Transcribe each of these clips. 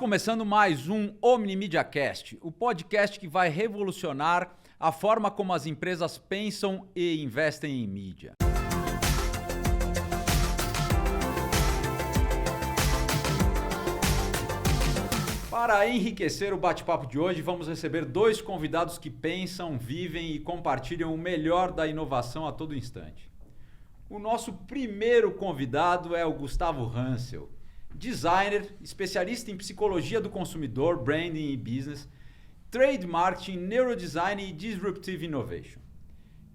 começando mais um Omni Media Cast, o podcast que vai revolucionar a forma como as empresas pensam e investem em mídia. Para enriquecer o bate-papo de hoje, vamos receber dois convidados que pensam, vivem e compartilham o melhor da inovação a todo instante. O nosso primeiro convidado é o Gustavo Hansel, designer, especialista em psicologia do consumidor, branding e business, trade marketing, neurodesign e disruptive innovation.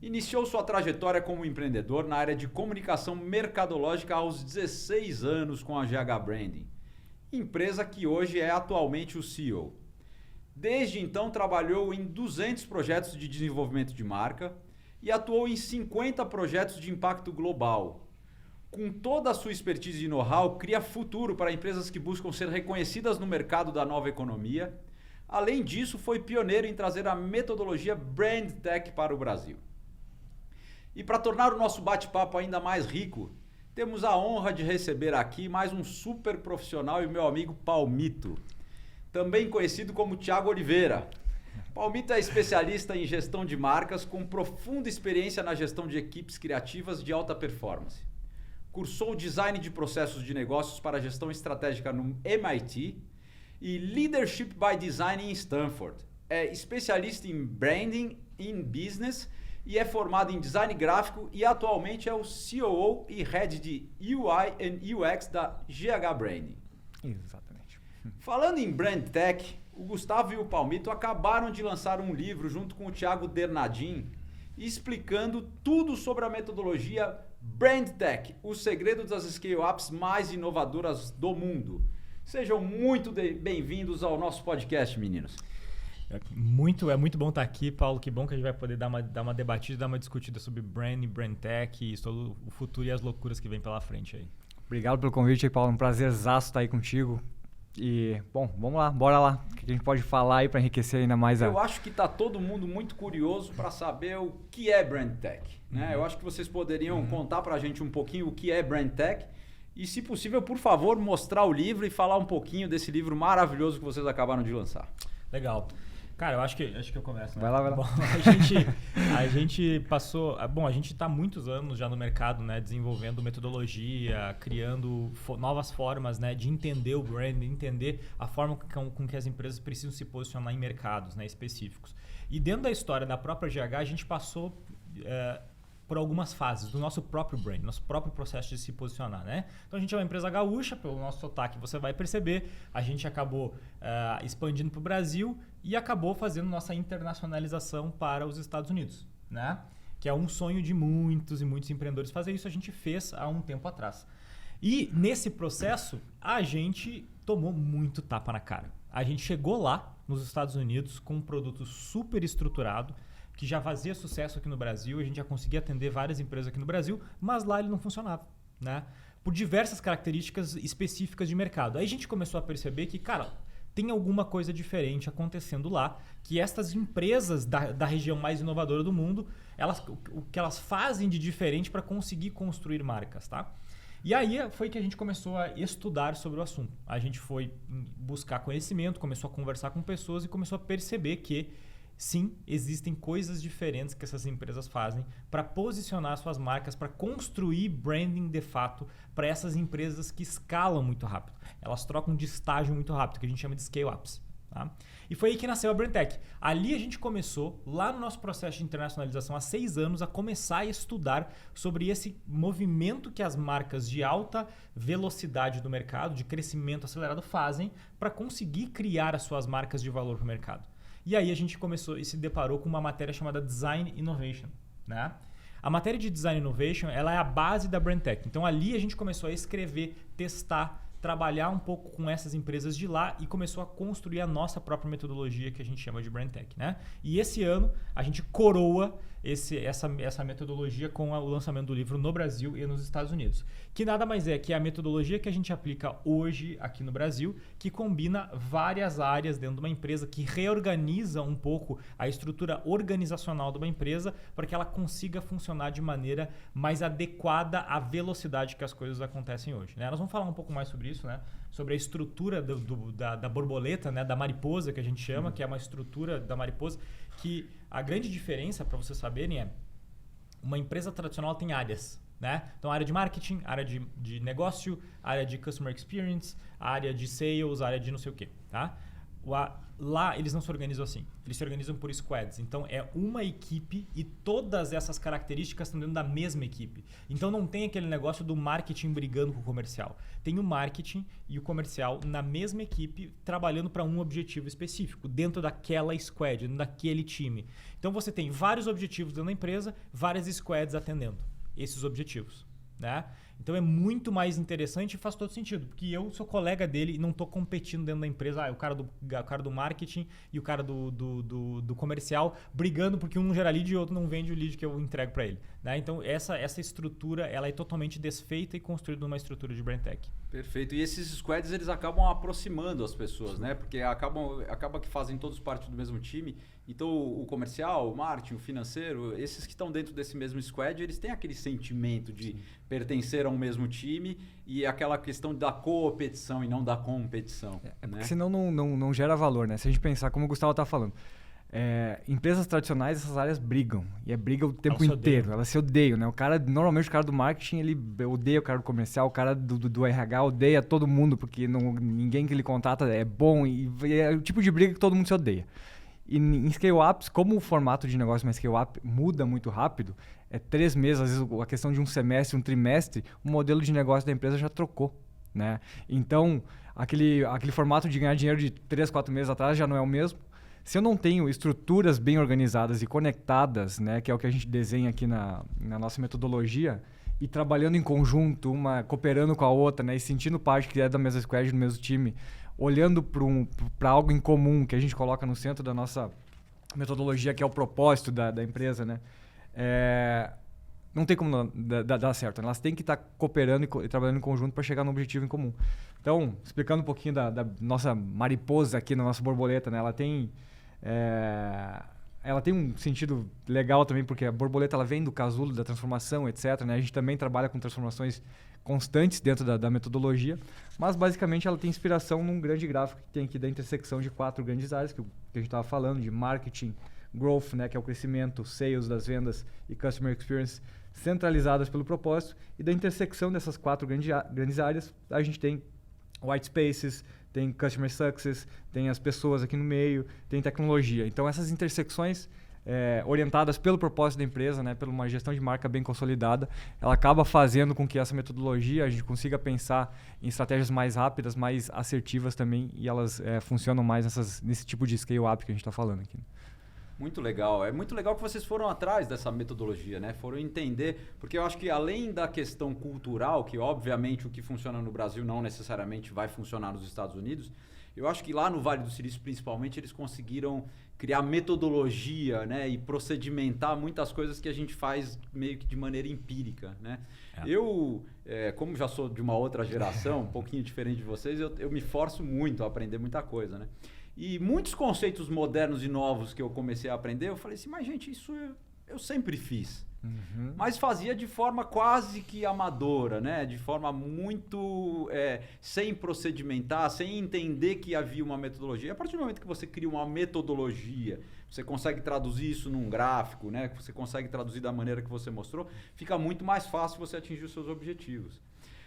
Iniciou sua trajetória como empreendedor na área de comunicação mercadológica aos 16 anos com a GH Branding, empresa que hoje é atualmente o CEO. Desde então trabalhou em 200 projetos de desenvolvimento de marca e atuou em 50 projetos de impacto global. Com toda a sua expertise e know-how, cria futuro para empresas que buscam ser reconhecidas no mercado da nova economia. Além disso, foi pioneiro em trazer a metodologia Brand Tech para o Brasil. E para tornar o nosso bate-papo ainda mais rico, temos a honra de receber aqui mais um super profissional e meu amigo Palmito, também conhecido como Thiago Oliveira. Palmito é especialista em gestão de marcas com profunda experiência na gestão de equipes criativas de alta performance. Cursou Design de Processos de Negócios para Gestão Estratégica no MIT e Leadership by Design em Stanford. É especialista em Branding in Business e é formado em Design Gráfico e atualmente é o COO e Head de UI and UX da GH Branding. Exatamente. Falando em Brand Tech, o Gustavo e o Palmito acabaram de lançar um livro junto com o Thiago Dernadin, explicando tudo sobre a metodologia Brand Tech, o segredo das scale-ups mais inovadoras do mundo. Sejam muito bem-vindos ao nosso podcast, meninos. É muito bom estar aqui, Paulo. Que bom que a gente vai poder dar uma debatida, dar uma discutida sobre branding, brand tech e sobre o futuro e as loucuras que vem pela frente aí. Obrigado pelo convite, Paulo. Um prazerzaço estar aí contigo. E, bom, vamos lá, bora lá. O que a gente pode falar aí para enriquecer ainda mais Eu acho que está todo mundo muito curioso para saber o que é Brand Tech, né? Eu acho que vocês poderiam contar para a gente um pouquinho o que é Brand Tech e, se possível, por favor, mostrar o livro e falar um pouquinho desse livro maravilhoso que vocês acabaram de lançar. Legal. Cara, eu acho que eu começo, né? Vai lá. Bom, a gente passou... Bom, a gente está há muitos anos já no mercado, né? Desenvolvendo metodologia, criando novas formas, né? De entender o brand, entender a forma com que as empresas precisam se posicionar em mercados, né? Específicos. E dentro da história da própria GH, a gente passou... por algumas fases do nosso próprio brand, nosso próprio processo de se posicionar, né? Então a gente é uma empresa gaúcha, pelo nosso sotaque você vai perceber, a gente acabou expandindo para o Brasil e acabou fazendo nossa internacionalização para os Estados Unidos, né? Que é um sonho de muitos e muitos empreendedores fazer isso, a gente fez há um tempo atrás. E nesse processo a gente tomou muito tapa na cara. A gente chegou lá nos Estados Unidos com um produto super estruturado, que já fazia sucesso aqui no Brasil, a gente já conseguia atender várias empresas aqui no Brasil, mas lá ele não funcionava, né? Por diversas características específicas de mercado. Aí a gente começou a perceber que, cara, tem alguma coisa diferente acontecendo lá, que estas empresas da região mais inovadora do mundo, o que elas fazem de diferente para conseguir construir marcas, tá? E aí foi que a gente começou a estudar sobre o assunto. A gente foi buscar conhecimento, começou a conversar com pessoas e começou a perceber que sim, existem coisas diferentes que essas empresas fazem para posicionar suas marcas, para construir branding de fato para essas empresas que escalam muito rápido. Elas trocam de estágio muito rápido, que a gente chama de scale-ups. Tá? E foi aí que nasceu a Brand Tech. Ali a gente começou, lá no nosso processo de internacionalização, há 6 anos, a começar a estudar sobre esse movimento que as marcas de alta velocidade do mercado, de crescimento acelerado, fazem para conseguir criar as suas marcas de valor para o mercado. E aí a gente começou e se deparou com uma matéria chamada Design Innovation, né? A matéria de Design Innovation, ela é a base da Brand Tech. Então ali a gente começou a escrever, testar, trabalhar um pouco com essas empresas de lá e começou a construir a nossa própria metodologia que a gente chama de Brand Tech, né? E esse ano a gente coroa essa metodologia com o lançamento do livro no Brasil e nos Estados Unidos. Que nada mais é que a metodologia que a gente aplica hoje aqui no Brasil, que combina várias áreas dentro de uma empresa, que reorganiza um pouco a estrutura organizacional de uma empresa para que ela consiga funcionar de maneira mais adequada à velocidade que as coisas acontecem hoje, né? Nós vamos falar um pouco mais sobre isso, né? Sobre a estrutura da borboleta, né? Da mariposa, que a gente chama, que é uma estrutura da mariposa, que a grande diferença, para vocês saberem, é uma empresa tradicional tem áreas, né? Então, área de marketing, área de negócio, área de customer experience, área de sales, área de não sei o quê, tá? Lá eles não se organizam assim, eles se organizam por squads. Então é uma equipe e todas essas características estão dentro da mesma equipe. Então não tem aquele negócio do marketing brigando com o comercial. Tem o marketing e o comercial na mesma equipe trabalhando para um objetivo específico, dentro daquela squad, dentro daquele time. Então você tem vários objetivos dentro da empresa, várias squads atendendo esses objetivos, né? Então é muito mais interessante e faz todo sentido, porque eu sou colega dele e não estou competindo dentro da empresa. O cara do marketing e o cara do comercial brigando porque um gera lead e o outro não vende o lead que eu entrego para ele, né? Então essa estrutura ela é totalmente desfeita e construída numa estrutura de brand tech. Perfeito. E esses squads eles acabam aproximando as pessoas, né? Porque acaba que fazem todos parte do mesmo time. Então o comercial, o marketing, o financeiro, esses que estão dentro desse mesmo squad, eles têm aquele sentimento de pertencer a um mesmo time e aquela questão da competição e não da competição. Porque né? senão não gera valor, né? Se a gente pensar, como o Gustavo está falando, empresas tradicionais, essas áreas brigam. E briga o tempo inteiro. Elas se odeiam, né? Normalmente o cara do marketing, ele odeia o cara do comercial, o cara do RH odeia todo mundo, porque ninguém que ele contrata é bom. E é o tipo de briga que todo mundo se odeia. E em scale-ups, como o formato de negócio mais scale-up muda muito rápido, 3 meses, às vezes a questão de um semestre, um trimestre, o modelo de negócio da empresa já trocou, né? Então, aquele formato de ganhar dinheiro de 3, 4 meses atrás já não é o mesmo. Se eu não tenho estruturas bem organizadas e conectadas, né, que é o que a gente desenha aqui na nossa metodologia, e trabalhando em conjunto, uma cooperando com a outra, né, e sentindo parte que é da mesma squad, do mesmo time, olhando para algo em comum que a gente coloca no centro da nossa metodologia, que é o propósito da empresa, né? Não tem como dar certo. Elas têm que estar cooperando e trabalhando em conjunto para chegar no objetivo em comum. Então, explicando um pouquinho da nossa mariposa aqui, na nossa borboleta, né? Ela tem um sentido legal também, porque a borboleta ela vem do casulo, da transformação, etc. Né? A gente também trabalha com transformações constantes dentro da metodologia, mas basicamente ela tem inspiração num grande gráfico que tem aqui da intersecção de 4 grandes áreas que a gente estava falando, de marketing, growth, né, que é o crescimento, sales das vendas e customer experience, centralizadas pelo propósito, e da intersecção dessas 4 grandes áreas, a gente tem white spaces, tem customer success, tem as pessoas aqui no meio, tem tecnologia. Então essas intersecções orientadas pelo propósito da empresa, né, por uma gestão de marca bem consolidada, ela acaba fazendo com que essa metodologia a gente consiga pensar em estratégias mais rápidas, mais assertivas também, e elas funcionam mais nesse tipo de scale-up que a gente está falando aqui. Muito legal. É muito legal que vocês foram atrás dessa metodologia, né? Foram entender, porque eu acho que além da questão cultural, que obviamente o que funciona no Brasil não necessariamente vai funcionar nos Estados Unidos, eu acho que lá no Vale do Silício, principalmente, eles conseguiram criar metodologia, né? E procedimentar muitas coisas que a gente faz meio que de maneira empírica, né? Eu, como já sou de uma outra geração, um pouquinho diferente de vocês, eu me forço muito a aprender muita coisa, né? E muitos conceitos modernos e novos que eu comecei a aprender, eu falei assim, mas gente, isso eu sempre fiz. Uhum. Mas fazia de forma quase que amadora, né? De forma muito sem procedimentar, sem entender que havia uma metodologia. A partir do momento que você cria uma metodologia, você consegue traduzir isso num gráfico, né? Você consegue traduzir da maneira que você mostrou, fica muito mais fácil você atingir os seus objetivos.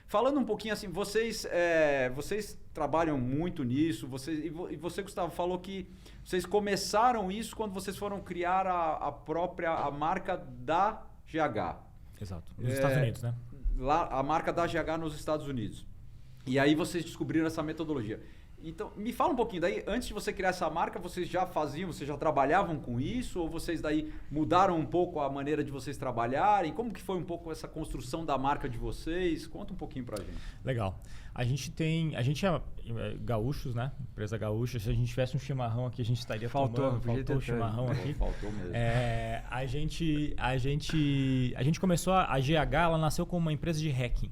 Falando um pouquinho assim, vocês trabalham muito nisso, e você, Gustavo, falou que vocês começaram isso quando vocês foram criar a marca da GH. Exato, nos Estados Unidos, né? Lá, a marca da GH nos Estados Unidos. E aí vocês descobriram essa metodologia. Então, me fala um pouquinho daí, antes de você criar essa marca, vocês já trabalhavam com isso? Ou vocês daí mudaram um pouco a maneira de vocês trabalharem? Como que foi um pouco essa construção da marca de vocês? Conta um pouquinho pra gente. Legal. A gente é gaúchos, né? Empresa gaúcha. Se a gente tivesse um chimarrão aqui, a gente estaria faltou o chimarrão aqui. Faltou mesmo. A gente começou a GH, ela nasceu como uma empresa de hacking.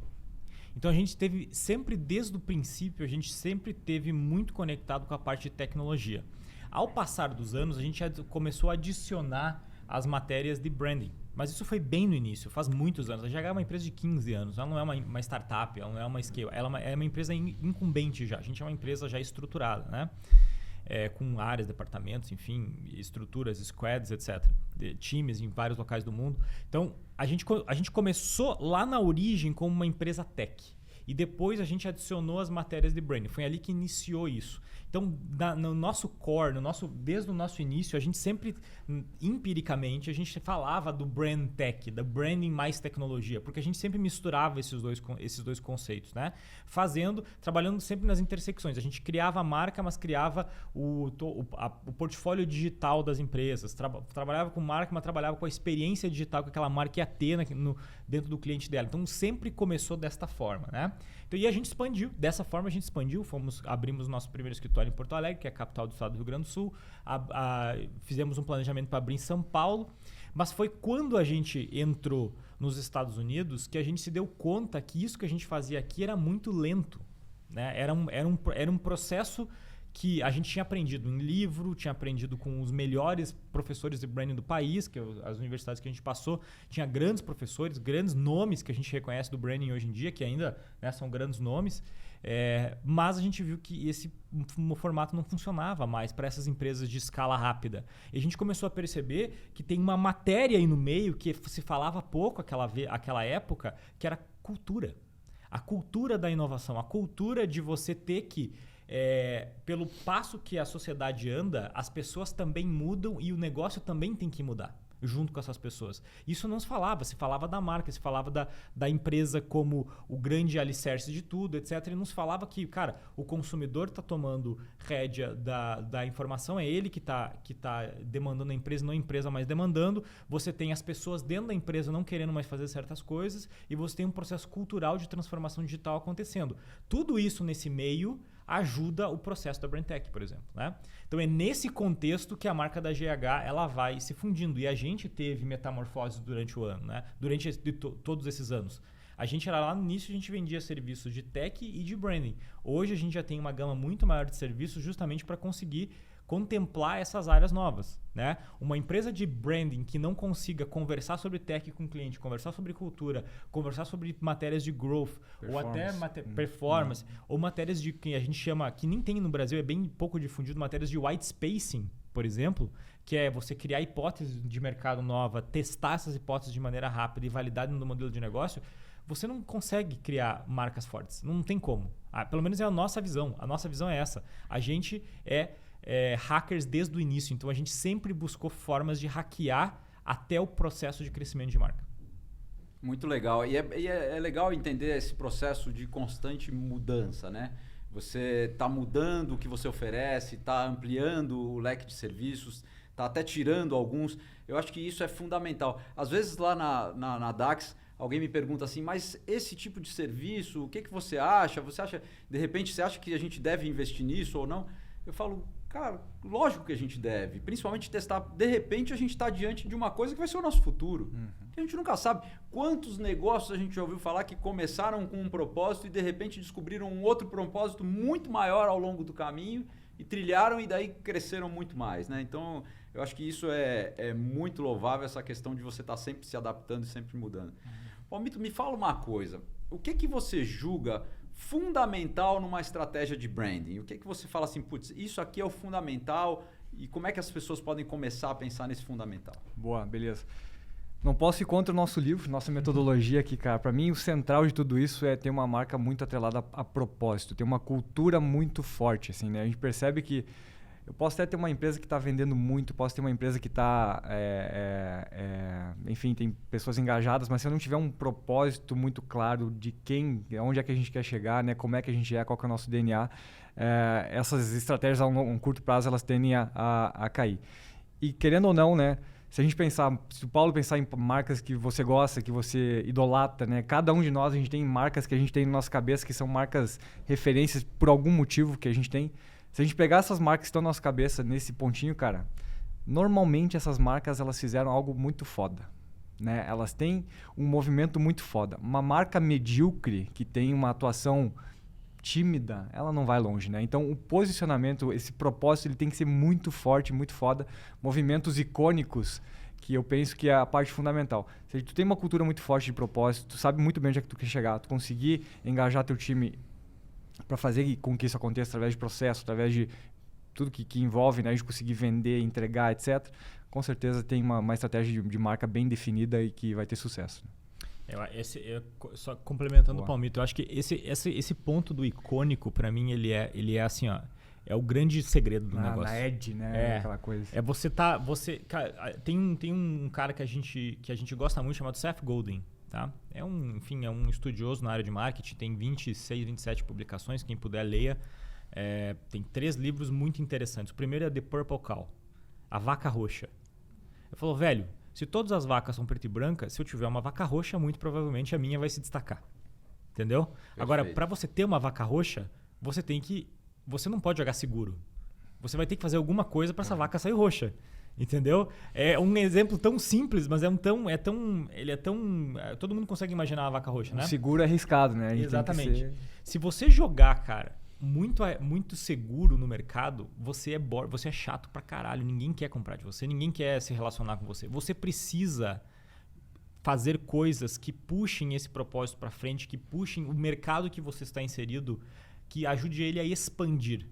Então a gente teve sempre, desde o princípio, a gente sempre teve muito conectado com a parte de tecnologia. Ao passar dos anos, a gente começou a adicionar as matérias de branding. Mas isso foi bem no início, faz muitos anos. A GH é uma empresa de 15 anos, ela não é uma startup, ela não é uma scale, ela é uma empresa incumbente já. A gente é uma empresa já estruturada, né? Com áreas, departamentos, enfim, estruturas, squads, etc. Times em vários locais do mundo. Então, a gente começou lá na origem como uma empresa tech. E depois a gente adicionou as matérias de branding. Foi ali que iniciou isso. Então, no nosso core, desde o nosso início, a gente sempre, empiricamente, a gente falava do brand tech, da branding mais tecnologia, porque a gente sempre misturava esses dois conceitos, né? Trabalhando sempre nas intersecções. A gente criava a marca, mas criava o portfólio digital das empresas. Trabalhava com marca, mas trabalhava com a experiência digital que aquela marca ia ter dentro do cliente dela. Então, sempre começou desta forma, né? Então, e a gente expandiu. Dessa forma, a gente expandiu. Abrimos o nosso primeiro escritório em Porto Alegre, que é a capital do estado do Rio Grande do Sul. Fizemos um planejamento para abrir em São Paulo. Mas foi quando a gente entrou nos Estados Unidos que a gente se deu conta que isso que a gente fazia aqui era muito lento, né? Era um processo que a gente tinha aprendido em livro, tinha aprendido com os melhores professores de branding do país, que as universidades que a gente passou, tinha grandes professores, grandes nomes que a gente reconhece do branding hoje em dia, que ainda, né, são grandes nomes, mas a gente viu que esse formato não funcionava mais para essas empresas de escala rápida. E a gente começou a perceber que tem uma matéria aí no meio que se falava pouco aquela época, que era cultura. A cultura da inovação, a cultura de você ter que pelo passo que a sociedade anda, as pessoas também mudam e o negócio também tem que mudar junto com essas pessoas. Isso não se falava da marca, se falava da empresa como o grande alicerce de tudo, etc. E não se falava que, cara, o consumidor está tomando rédea da informação, é ele que tá demandando a empresa, não a empresa mais demandando. Você tem as pessoas dentro da empresa não querendo mais fazer certas coisas e você tem um processo cultural de transformação digital acontecendo. Tudo isso nesse meio ajuda o processo da BrandTech, por exemplo, né? Então é nesse contexto que a marca da GH ela vai se fundindo. E a gente teve metamorfose durante o ano, né? Durante todos esses anos. A gente era lá no início, a gente vendia serviços de tech e de branding. Hoje a gente já tem uma gama muito maior de serviços justamente para conseguir contemplar essas áreas novas, né? Uma empresa de branding que não consiga conversar sobre tech com o cliente, conversar sobre cultura, conversar sobre matérias de growth, ou até performance, ou matérias de que a gente chama, que nem tem no Brasil, é bem pouco difundido, matérias de white spacing, por exemplo, que é você criar hipóteses de mercado nova, testar essas hipóteses de maneira rápida e validar no modelo de negócio. Você não consegue criar marcas fortes, não tem como. Pelo menos é a nossa visão. A nossa visão é essa. A gente é hackers desde o início, então a gente sempre buscou formas de hackear até o processo de crescimento de marca. Muito legal. E é legal entender esse processo de constante mudança, né? Você está mudando o que você oferece, está ampliando o leque de serviços, está até tirando alguns. Eu acho que isso é fundamental. Às vezes lá na Dax, alguém me pergunta assim, mas esse tipo de serviço, o que você acha? De repente, você acha que a gente deve investir nisso ou não? Eu falo, cara, lógico que a gente deve. Principalmente testar. De repente, a gente está diante de uma coisa que vai ser o nosso futuro. Que a gente nunca sabe. Quantos negócios a gente já ouviu falar que começaram com um propósito e de repente descobriram um outro propósito muito maior ao longo do caminho e trilharam e daí cresceram muito mais, né? Então, eu acho que isso é muito louvável, essa questão de você estar sempre se adaptando e sempre mudando. Palmito, me fala uma coisa. O que você julga fundamental numa estratégia de branding? O que você fala assim, putz, isso aqui é o fundamental e como é que as pessoas podem começar a pensar nesse fundamental? Boa, beleza. Não posso ir contra o nosso livro, nossa metodologia aqui, cara. Para mim, o central de tudo isso é ter uma marca muito atrelada a propósito, ter uma cultura muito forte, assim, né? A gente percebe que eu posso até ter uma empresa que está vendendo muito, posso ter uma empresa que está enfim, tem pessoas engajadas, mas se eu não tiver um propósito muito claro de onde é que a gente quer chegar, né? Como é que a gente é, qual que é o nosso DNA, essas estratégias a um curto prazo, elas tendem a cair. E querendo ou não, né? Se o Paulo pensar em marcas que você gosta, que você idolatra, né? Cada um de nós, a gente tem marcas que a gente tem na nossa cabeça, que são marcas referências por algum motivo que a gente tem. Se a gente pegar essas marcas que estão na nossa cabeça, nesse pontinho, cara, normalmente essas marcas, elas fizeram algo muito foda, né? Elas têm um movimento muito foda. Uma marca medíocre, que tem uma atuação tímida, ela não vai longe, né? Então, o posicionamento, esse propósito, ele tem que ser muito forte, muito foda. Movimentos icônicos, que eu penso que é a parte fundamental. Se tu tem uma cultura muito forte de propósito, tu sabe muito bem onde é que tu quer chegar, tu conseguir engajar teu time para fazer com que isso aconteça através de processo, através de tudo que envolve, né? A gente conseguir vender, entregar, etc. Com certeza tem uma estratégia de marca bem definida e que vai ter sucesso. Só complementando o Palmito, eu acho que esse ponto do icônico, para mim, ele é assim, ó, é o grande segredo do negócio. Na edge, né? Aquela coisa. Cara, tem um cara que a gente gosta muito, chamado Seth Godin, tá? É um estudioso na área de marketing, tem 26, 27 publicações, quem puder leia. Tem 3 livros muito interessantes. O primeiro é The Purple Cow, a vaca roxa. Ele falou, velho, se todas as vacas são preta e branca, se eu tiver uma vaca roxa, muito provavelmente a minha vai se destacar. Entendeu? Perfeito. Agora, para você ter uma vaca roxa, você não pode jogar seguro. Você vai ter que fazer alguma coisa para essa vaca sair roxa. Entendeu? É um exemplo tão simples, mas todo mundo consegue imaginar a vaca roxa, né? Seguro é arriscado, né? Exatamente. Se você jogar, cara, muito seguro no mercado, você é chato pra caralho. Ninguém quer comprar de você, ninguém quer se relacionar com você. Você precisa fazer coisas que puxem esse propósito pra frente, que puxem o mercado que você está inserido, que ajude ele a expandir.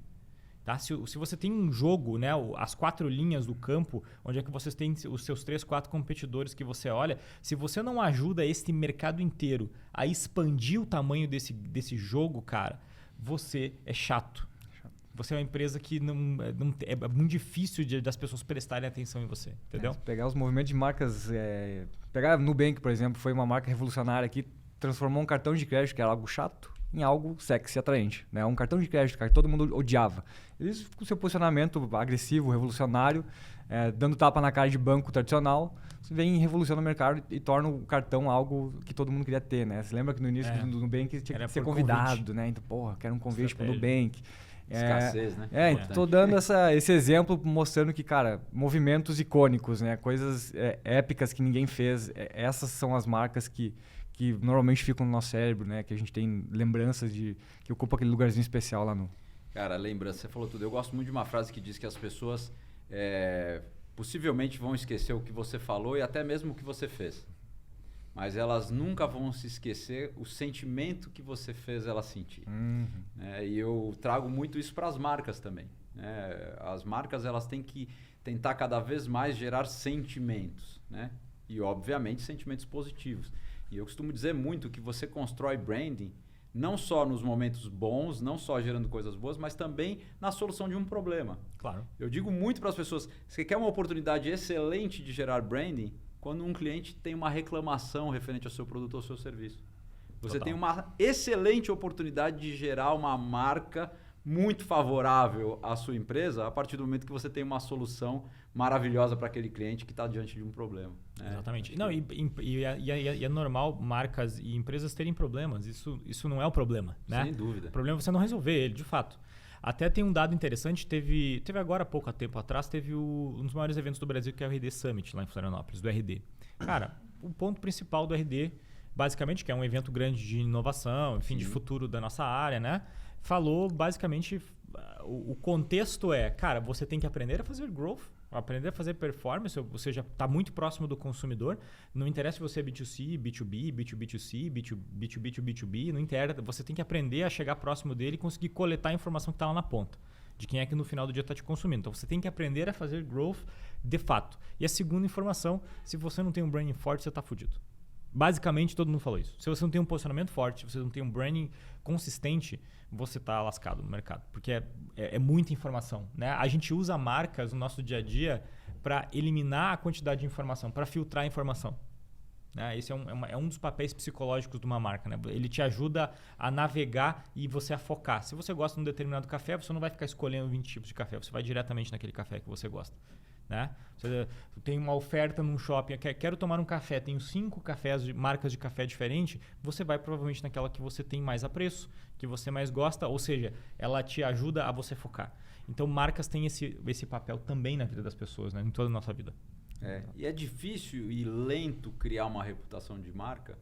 Tá? Se você tem um jogo, né, as 4 linhas do campo, onde é que vocês têm os seus 3, 4 competidores que você olha, se você não ajuda esse mercado inteiro a expandir o tamanho desse jogo, cara, você é chato. Você é uma empresa que é muito difícil das pessoas prestarem atenção em você, entendeu? Pegar os movimentos de marcas... pegar a Nubank, por exemplo, foi uma marca revolucionária que transformou um cartão de crédito, que era algo chato, em algo sexy, atraente. Né? Um cartão de crédito, cara, que todo mundo odiava. Eles, com seu posicionamento agressivo, revolucionário, dando tapa na cara de banco tradicional, vem e revoluciona o mercado e torna o cartão algo que todo mundo queria ter, né? Você lembra que no início do Nubank tinha que ser convidado, convite, né? Então, quero um convite para o Nubank. Escassez, né? Estou dando esse exemplo mostrando que, cara, movimentos icônicos, né? Coisas épicas que ninguém fez. Essas são as marcas que normalmente ficam no nosso cérebro, né? Que a gente tem lembranças que ocupa aquele lugarzinho especial lá no... Cara, lembrança, você falou tudo. Eu gosto muito de uma frase que diz que as pessoas possivelmente vão esquecer o que você falou e até mesmo o que você fez. Mas elas nunca vão se esquecer o sentimento que você fez elas sentir. E eu trago muito isso para as marcas também. As marcas, elas têm que tentar cada vez mais gerar sentimentos, né? E, obviamente, sentimentos positivos. E eu costumo dizer muito que você constrói branding não só nos momentos bons, não só gerando coisas boas, mas também na solução de um problema. Claro. Eu digo muito para as pessoas, você quer uma oportunidade excelente de gerar branding quando um cliente tem uma reclamação referente ao seu produto ou ao seu serviço. Você tem uma excelente oportunidade de gerar uma marca muito favorável à sua empresa a partir do momento que você tem uma solução maravilhosa para aquele cliente que está diante de um problema. Né? Exatamente. Não, e é normal marcas e empresas terem problemas. Isso não é o problema. Né? Sem dúvida. O problema é você não resolver ele, de fato. Até tem um dado interessante, teve agora há pouco tempo atrás, teve um dos maiores eventos do Brasil, que é o RD Summit, lá em Florianópolis, do RD. Cara, o ponto principal do RD, basicamente, que é um evento grande de inovação, enfim, de futuro da nossa área, né? Falou, basicamente, o contexto cara, você tem que aprender a fazer growth, aprender a fazer performance, ou seja, está muito próximo do consumidor. Não interessa se você é B2C, B2B, B2B2C, B2B2B2B, não interessa. Você tem que aprender a chegar próximo dele e conseguir coletar a informação que está lá na ponta, de quem é que no final do dia está te consumindo. Então, você tem que aprender a fazer growth de fato. E a segunda informação, se você não tem um branding forte, você está fudido. Basicamente, todo mundo falou isso. Se você não tem um posicionamento forte, se você não tem um branding consistente, você está lascado no mercado. Porque é muita informação. Né? A gente usa marcas no nosso dia a dia para eliminar a quantidade de informação, para filtrar a informação. Né? Esse é um dos papéis psicológicos de uma marca. Né? Ele te ajuda a navegar e você a focar. Se você gosta de um determinado café, você não vai ficar escolhendo 20 tipos de café. Você vai diretamente naquele café que você gosta. Né? Você tem uma oferta num shopping, quero tomar um café, tenho 5 cafés marcas de café diferentes, você vai provavelmente naquela que você tem mais apreço, que você mais gosta, ou seja, ela te ajuda a você focar. Então marcas têm esse papel também na vida das pessoas, né? Em toda a nossa vida. E é difícil e lento criar uma reputação de marca,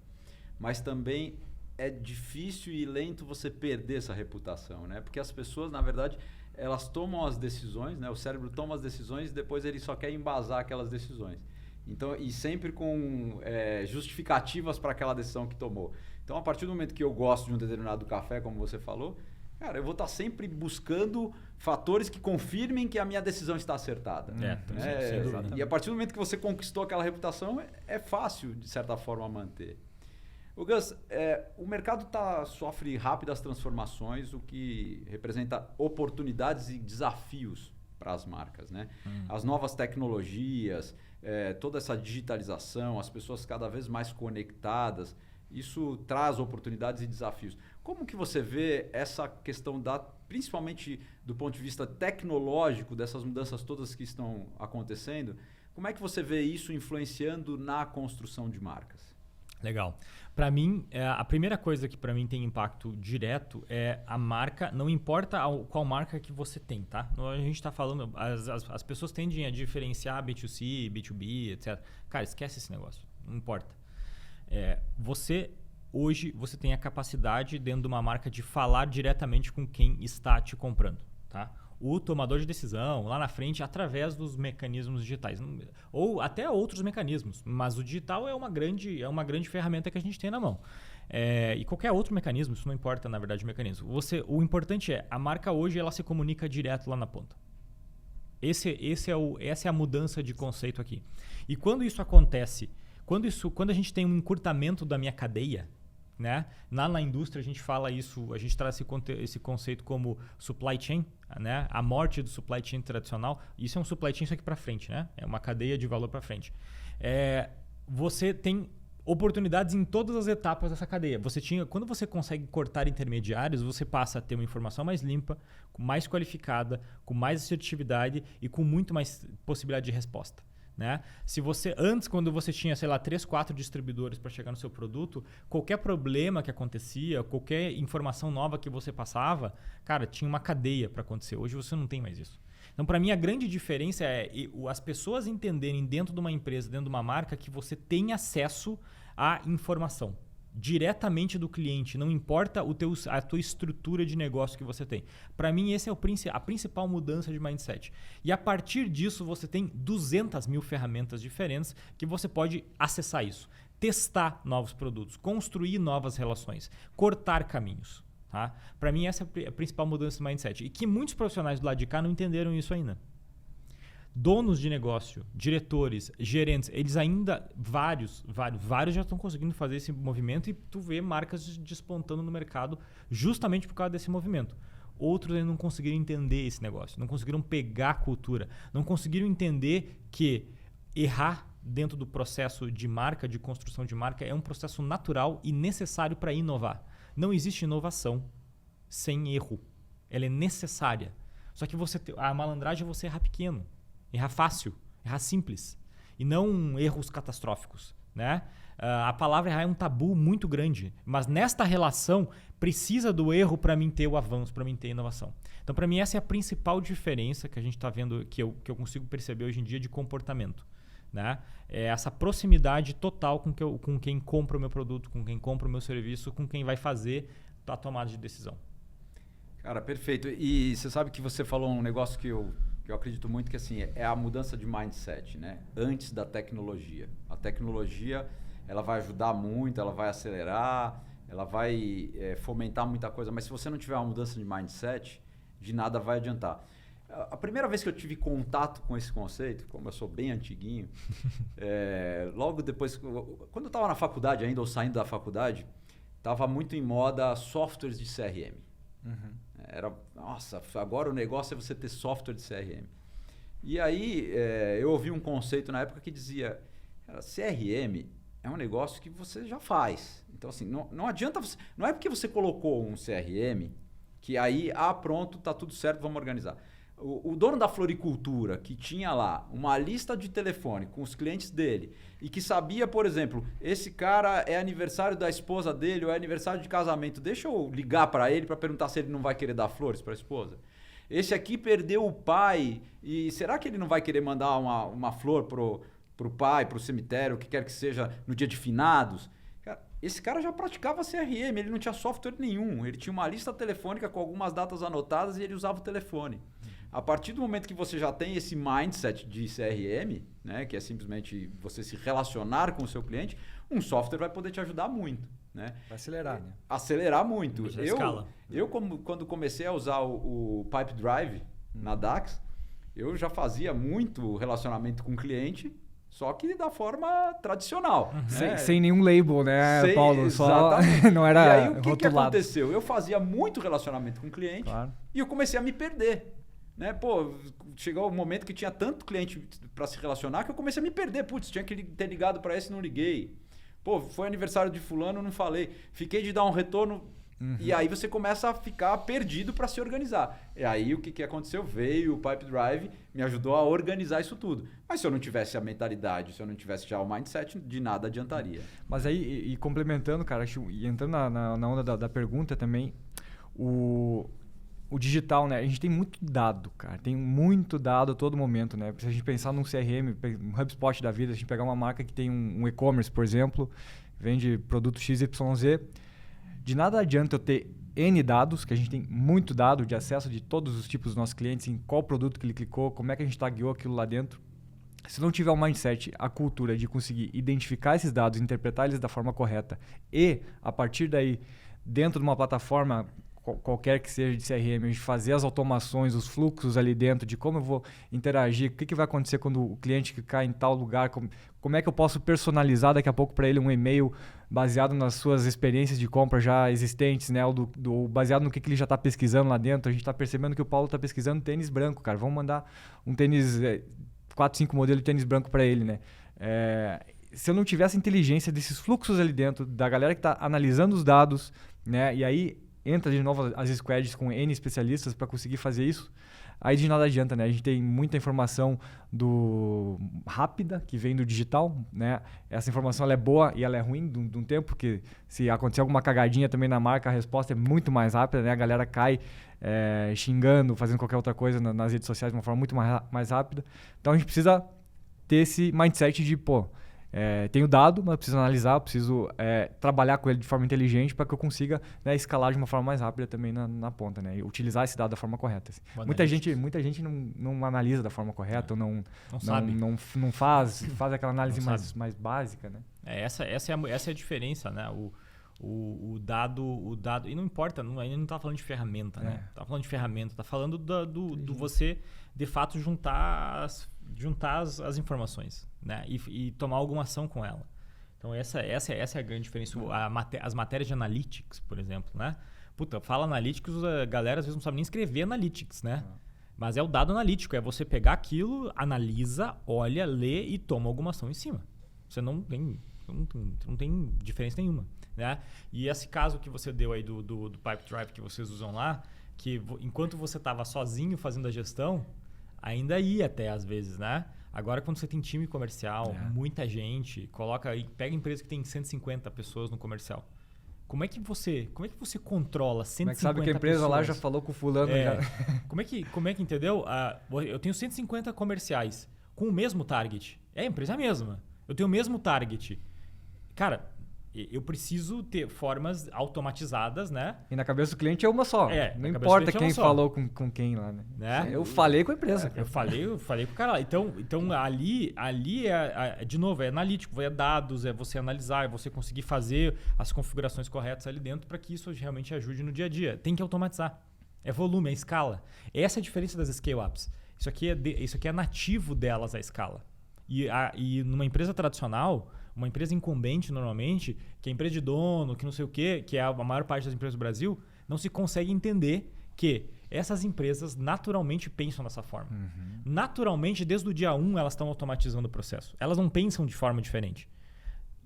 mas também é difícil e lento você perder essa reputação, né? Porque as pessoas, na verdade, elas tomam as decisões, né? O cérebro toma as decisões e depois ele só quer embasar aquelas decisões. Então, e sempre com justificativas para aquela decisão que tomou. Então, a partir do momento que eu gosto de um determinado café, como você falou, cara, eu vou estar sempre buscando fatores que confirmem que a minha decisão está acertada. E a partir do momento que você conquistou aquela reputação, é fácil, de certa forma, manter. O Gus, o mercado sofre rápidas transformações, o que representa oportunidades e desafios para as marcas, né? As novas tecnologias, toda essa digitalização, as pessoas cada vez mais conectadas, isso traz oportunidades e desafios. Como que você vê essa questão principalmente do ponto de vista tecnológico, dessas mudanças todas que estão acontecendo? Como é que você vê isso influenciando na construção de marcas? Legal. Para mim, a primeira coisa que para mim tem impacto direto é a marca, não importa qual marca que você tem, tá? A gente está falando, as pessoas tendem a diferenciar B2C, B2B, etc. Cara, esquece esse negócio, não importa. Hoje você tem a capacidade dentro de uma marca de falar diretamente com quem está te comprando, tá? O tomador de decisão lá na frente através dos mecanismos digitais ou até outros mecanismos, mas o digital é uma grande ferramenta que a gente tem na mão. E qualquer outro mecanismo, isso não importa na verdade o mecanismo. O importante a marca hoje ela se comunica direto lá na ponta. Essa é a mudança de conceito aqui. E quando isso acontece, quando a gente tem um encurtamento da minha cadeia, né? Na indústria a gente fala isso, a gente traz esse conceito como supply chain, né? A morte do supply chain tradicional. Isso é um supply chain isso aqui para frente, né? É uma cadeia de valor para frente. Você tem oportunidades em todas as etapas dessa cadeia. Quando você consegue cortar intermediários, você passa a ter uma informação mais limpa, mais qualificada, com mais assertividade e com muito mais possibilidade de resposta. Né? Se antes, quando você tinha, 3, 4 distribuidores para chegar no seu produto, qualquer problema que acontecia, qualquer informação nova que você passava, cara, tinha uma cadeia para acontecer. Hoje você não tem mais isso. Então, para mim, a grande diferença é as pessoas entenderem dentro de uma empresa, dentro de uma marca, que você tem acesso à informação diretamente do cliente, não importa a tua estrutura de negócio que você tem. Para mim, essa é a principal mudança de mindset. E a partir disso, você tem 200 mil ferramentas diferentes que você pode acessar isso. Testar novos produtos, construir novas relações, cortar caminhos. Tá? Para mim, essa é a principal mudança de mindset. E que muitos profissionais do lado de cá não entenderam isso ainda. Donos de negócio, diretores, gerentes, eles ainda, vários já estão conseguindo fazer esse movimento e tu vê marcas despontando no mercado justamente por causa desse movimento. Outros ainda não conseguiram entender esse negócio, não conseguiram pegar a cultura, não conseguiram entender que errar dentro do processo de marca, de construção de marca, é um processo natural e necessário para inovar. Não existe inovação sem erro. Ela é necessária. Só que a malandragem é você errar pequeno. Errar fácil, errar simples e não erros catastróficos, né? A palavra errar é um tabu muito grande, mas nesta relação precisa do erro para mim ter o avanço, para mim ter a inovação. Então, para mim, essa é a principal diferença que a gente está vendo, que eu consigo perceber hoje em dia de comportamento, né? É essa proximidade total com quem compra o meu produto, com quem compra o meu serviço, com quem vai fazer a tomada de decisão. Cara, perfeito. E você sabe que você falou um negócio que eu acredito muito que assim, é a mudança de mindset, né? Antes da tecnologia. A tecnologia ela vai ajudar muito, ela vai acelerar, ela vai fomentar muita coisa, mas se você não tiver uma mudança de mindset, de nada vai adiantar. A primeira vez que eu tive contato com esse conceito, como eu sou bem antiguinho, logo depois, quando eu estava na faculdade ainda, ou saindo da faculdade, estava muito em moda softwares de CRM. Nossa, agora o negócio é você ter software de CRM. E aí eu ouvi um conceito na época que dizia, CRM é um negócio que você já faz. Então, assim, não adianta você... Não é porque você colocou um CRM que aí, pronto, tá tudo certo, vamos organizar. O dono da floricultura, que tinha lá uma lista de telefone com os clientes dele e que sabia, por exemplo, esse cara é aniversário da esposa dele ou é aniversário de casamento, deixa eu ligar para ele para perguntar se ele não vai querer dar flores para a esposa. Esse aqui perdeu o pai e será que ele não vai querer mandar uma flor pro pai, pro cemitério, o que quer que seja, no dia de finados? Esse cara já praticava CRM, ele não tinha software nenhum. Ele tinha uma lista telefônica com algumas datas anotadas e ele usava o telefone. A partir do momento que você já tem esse mindset de CRM, né, que é simplesmente você se relacionar com o seu cliente, um software vai poder te ajudar muito. Né? Vai acelerar, né? Acelerar muito. Eu quando comecei a usar o Pipe Drive na DAX, eu já fazia muito relacionamento com o cliente, só que da forma tradicional. Né? Sem nenhum label, né, Paulo? Só não era E aí o que rotulado. aconteceu? Eu fazia muito relacionamento com o cliente e eu comecei a me perder. Né? Pô, chegou o momento que tinha tanto cliente para se relacionar que eu comecei a me perder. Putz, tinha que ter ligado para esse e não liguei. Pô, foi aniversário de fulano, não falei. Fiquei de dar um retorno. E aí você começa a ficar perdido para se organizar. E aí o que aconteceu? Veio o Pipe Drive, me ajudou a organizar isso tudo. Mas se eu não tivesse a mentalidade, se eu não tivesse já o mindset, de nada adiantaria. Mas aí, e complementando, cara, e entrando na onda da pergunta também, o digital, né? A gente tem muito dado, cara. Tem muito dado a todo momento, né? Se a gente pensar num CRM, um HubSpot da vida, a gente pegar uma marca que tem um e-commerce, por exemplo, vende produto XYZ, de nada adianta eu ter N dados, que a gente tem muito dado de acesso de todos os tipos dos nossos clientes, em qual produto que ele clicou, como é que a gente tagueou aquilo lá dentro. Se não tiver o mindset, a cultura de conseguir identificar esses dados, interpretar eles da forma correta e, a partir daí, dentro de uma plataforma qualquer que seja de CRM, a gente fazer as automações, os fluxos ali dentro, de como eu vou interagir, o que vai acontecer quando o cliente clicar em tal lugar, como é que eu posso personalizar daqui a pouco para ele um e-mail baseado nas suas experiências de compra já existentes, né? Baseado no que ele já está pesquisando lá dentro. A gente está percebendo que o Paulo está pesquisando tênis branco, cara. Vamos mandar um tênis, 4, 5 modelos de tênis branco para ele, né? Se eu não tivesse inteligência desses fluxos ali dentro, da galera que está analisando os dados, né? E aí entra de novo as squads com N especialistas para conseguir fazer isso, aí de nada adianta, né? A gente tem muita informação rápida, que vem do digital, né? Essa informação ela é boa e ela é ruim de um tempo, porque se acontecer alguma cagadinha também na marca, a resposta é muito mais rápida, né? A galera cai xingando, fazendo qualquer outra coisa nas redes sociais de uma forma muito mais rápida. Então a gente precisa ter esse mindset de, tenho dado, mas eu preciso analisar, eu preciso trabalhar com ele de forma inteligente para que eu consiga, né, escalar de uma forma mais rápida também na ponta, né? E utilizar esse dado da forma correta. Assim. Muita gente não analisa da forma correta, ou não faz aquela análise mais básica, né? Essa é a diferença, né? O dado, e não importa, ainda não está falando de ferramenta, né? Tá falando de ferramenta, tá falando do você de fato juntar as informações, né? E tomar alguma ação com ela. Então essa é a grande diferença. As matérias de analytics, por exemplo, né? Puta, fala analytics, a galera às vezes não sabe nem escrever analytics, né? Mas é o dado analítico, é você pegar aquilo, analisa, olha, lê e toma alguma ação em cima. Você não tem diferença nenhuma, né? E esse caso que você deu aí do Pipe Drive que vocês usam lá, que enquanto você estava sozinho fazendo a gestão, ainda ia até às vezes, né? Agora quando você tem time comercial, muita gente, pega empresa que tem 150 pessoas no comercial. Como é que você controla 150 pessoas? Como é que sabe que a empresa lá já falou com o fulano? Como é que entendeu? Eu tenho 150 comerciais com o mesmo target. A empresa é a mesma. Eu tenho o mesmo target. Cara, eu preciso ter formas automatizadas, né? E na cabeça do cliente é uma só. Não importa quem falou com quem lá, né? Eu falei com a empresa. Eu falei com o cara lá. Então ali de novo, é analítico, é dados, é você analisar, é você conseguir fazer as configurações corretas ali dentro para que isso realmente ajude no dia a dia. Tem que automatizar. É volume, é escala. Essa é a diferença das scale-ups. Isso aqui é nativo delas, a escala. E numa empresa tradicional, uma empresa incumbente normalmente, que é empresa de dono, que não sei o quê, que é a maior parte das empresas do Brasil, não se consegue entender que essas empresas naturalmente pensam dessa forma. Naturalmente, desde o dia 1, elas estão automatizando o processo. Elas não pensam de forma diferente.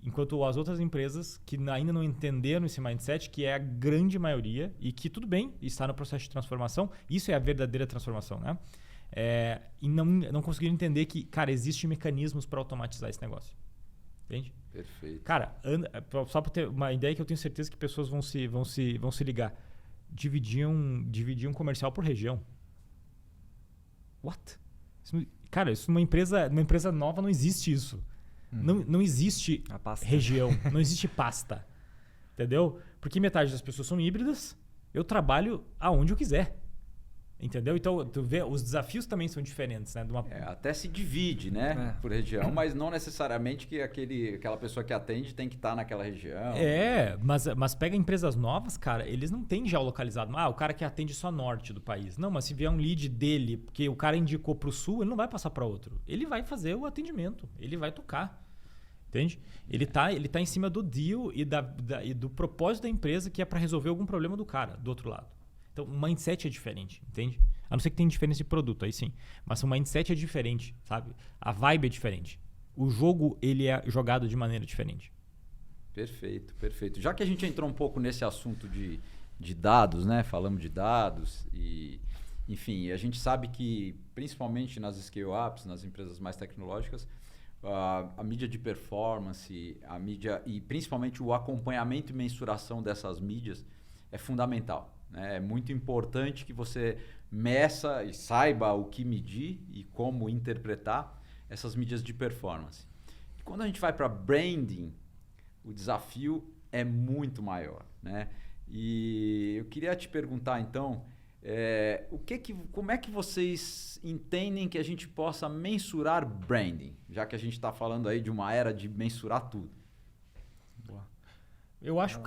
Enquanto as outras empresas que ainda não entenderam esse mindset, que é a grande maioria, e que tudo bem, está no processo de transformação, isso é a verdadeira transformação, né? E não conseguiram entender que, cara, existem mecanismos para automatizar esse negócio. Entende? Perfeito. Cara, só para ter uma ideia que eu tenho certeza que pessoas vão se ligar. Dividir um comercial por região. What? Cara, isso numa empresa nova não existe isso. Não existe região, não existe pasta. Entendeu? Porque metade das pessoas são híbridas, eu trabalho aonde eu quiser. Entendeu? Então, tu vê, os desafios também são diferentes, né? Até se divide, né? Por região, mas não necessariamente que aquela pessoa que atende tem que estar naquela região. Mas pega empresas novas, cara, eles não têm geolocalizado. O cara que atende só norte do país. Não, mas se vier um lead dele, porque o cara indicou pro sul, ele não vai passar para outro. Ele vai fazer o atendimento, ele vai tocar. Entende? Ele tá em cima do deal e do propósito da empresa, que é para resolver algum problema do cara, do outro lado. Então, o mindset é diferente, entende? A não ser que tenha diferença de produto, aí sim. Mas o mindset é diferente, sabe? A vibe é diferente. O jogo, ele é jogado de maneira diferente. Perfeito, perfeito. Já que a gente entrou um pouco nesse assunto de dados, né? Falamos de dados e... Enfim, a gente sabe que, principalmente nas scale-ups, nas empresas mais tecnológicas, a mídia de performance, a mídia e principalmente o acompanhamento e mensuração dessas mídias é fundamental. É muito importante que você meça e saiba o que medir e como interpretar essas mídias de performance. E quando a gente vai para branding, o desafio é muito maior, E eu queria te perguntar, então, como é que vocês entendem que a gente possa mensurar branding? Já que a gente está falando aí de uma era de mensurar tudo. Eu acho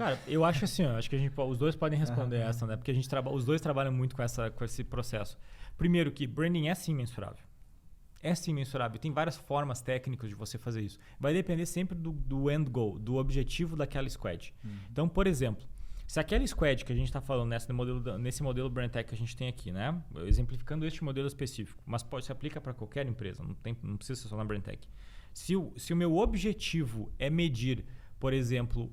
assim, acho que os dois podem responder essa, né? Porque os dois trabalham muito com esse processo. Primeiro que branding é sim mensurável. É sim mensurável. Tem várias formas técnicas de você fazer isso. Vai depender sempre do end goal, do objetivo daquela squad. Então, por exemplo, se aquela squad que a gente está falando nesse modelo brand tech que a gente tem aqui, né? Exemplificando este modelo específico, mas se aplica para qualquer empresa, não precisa ser só na brand tech. Se o meu objetivo é medir, por exemplo,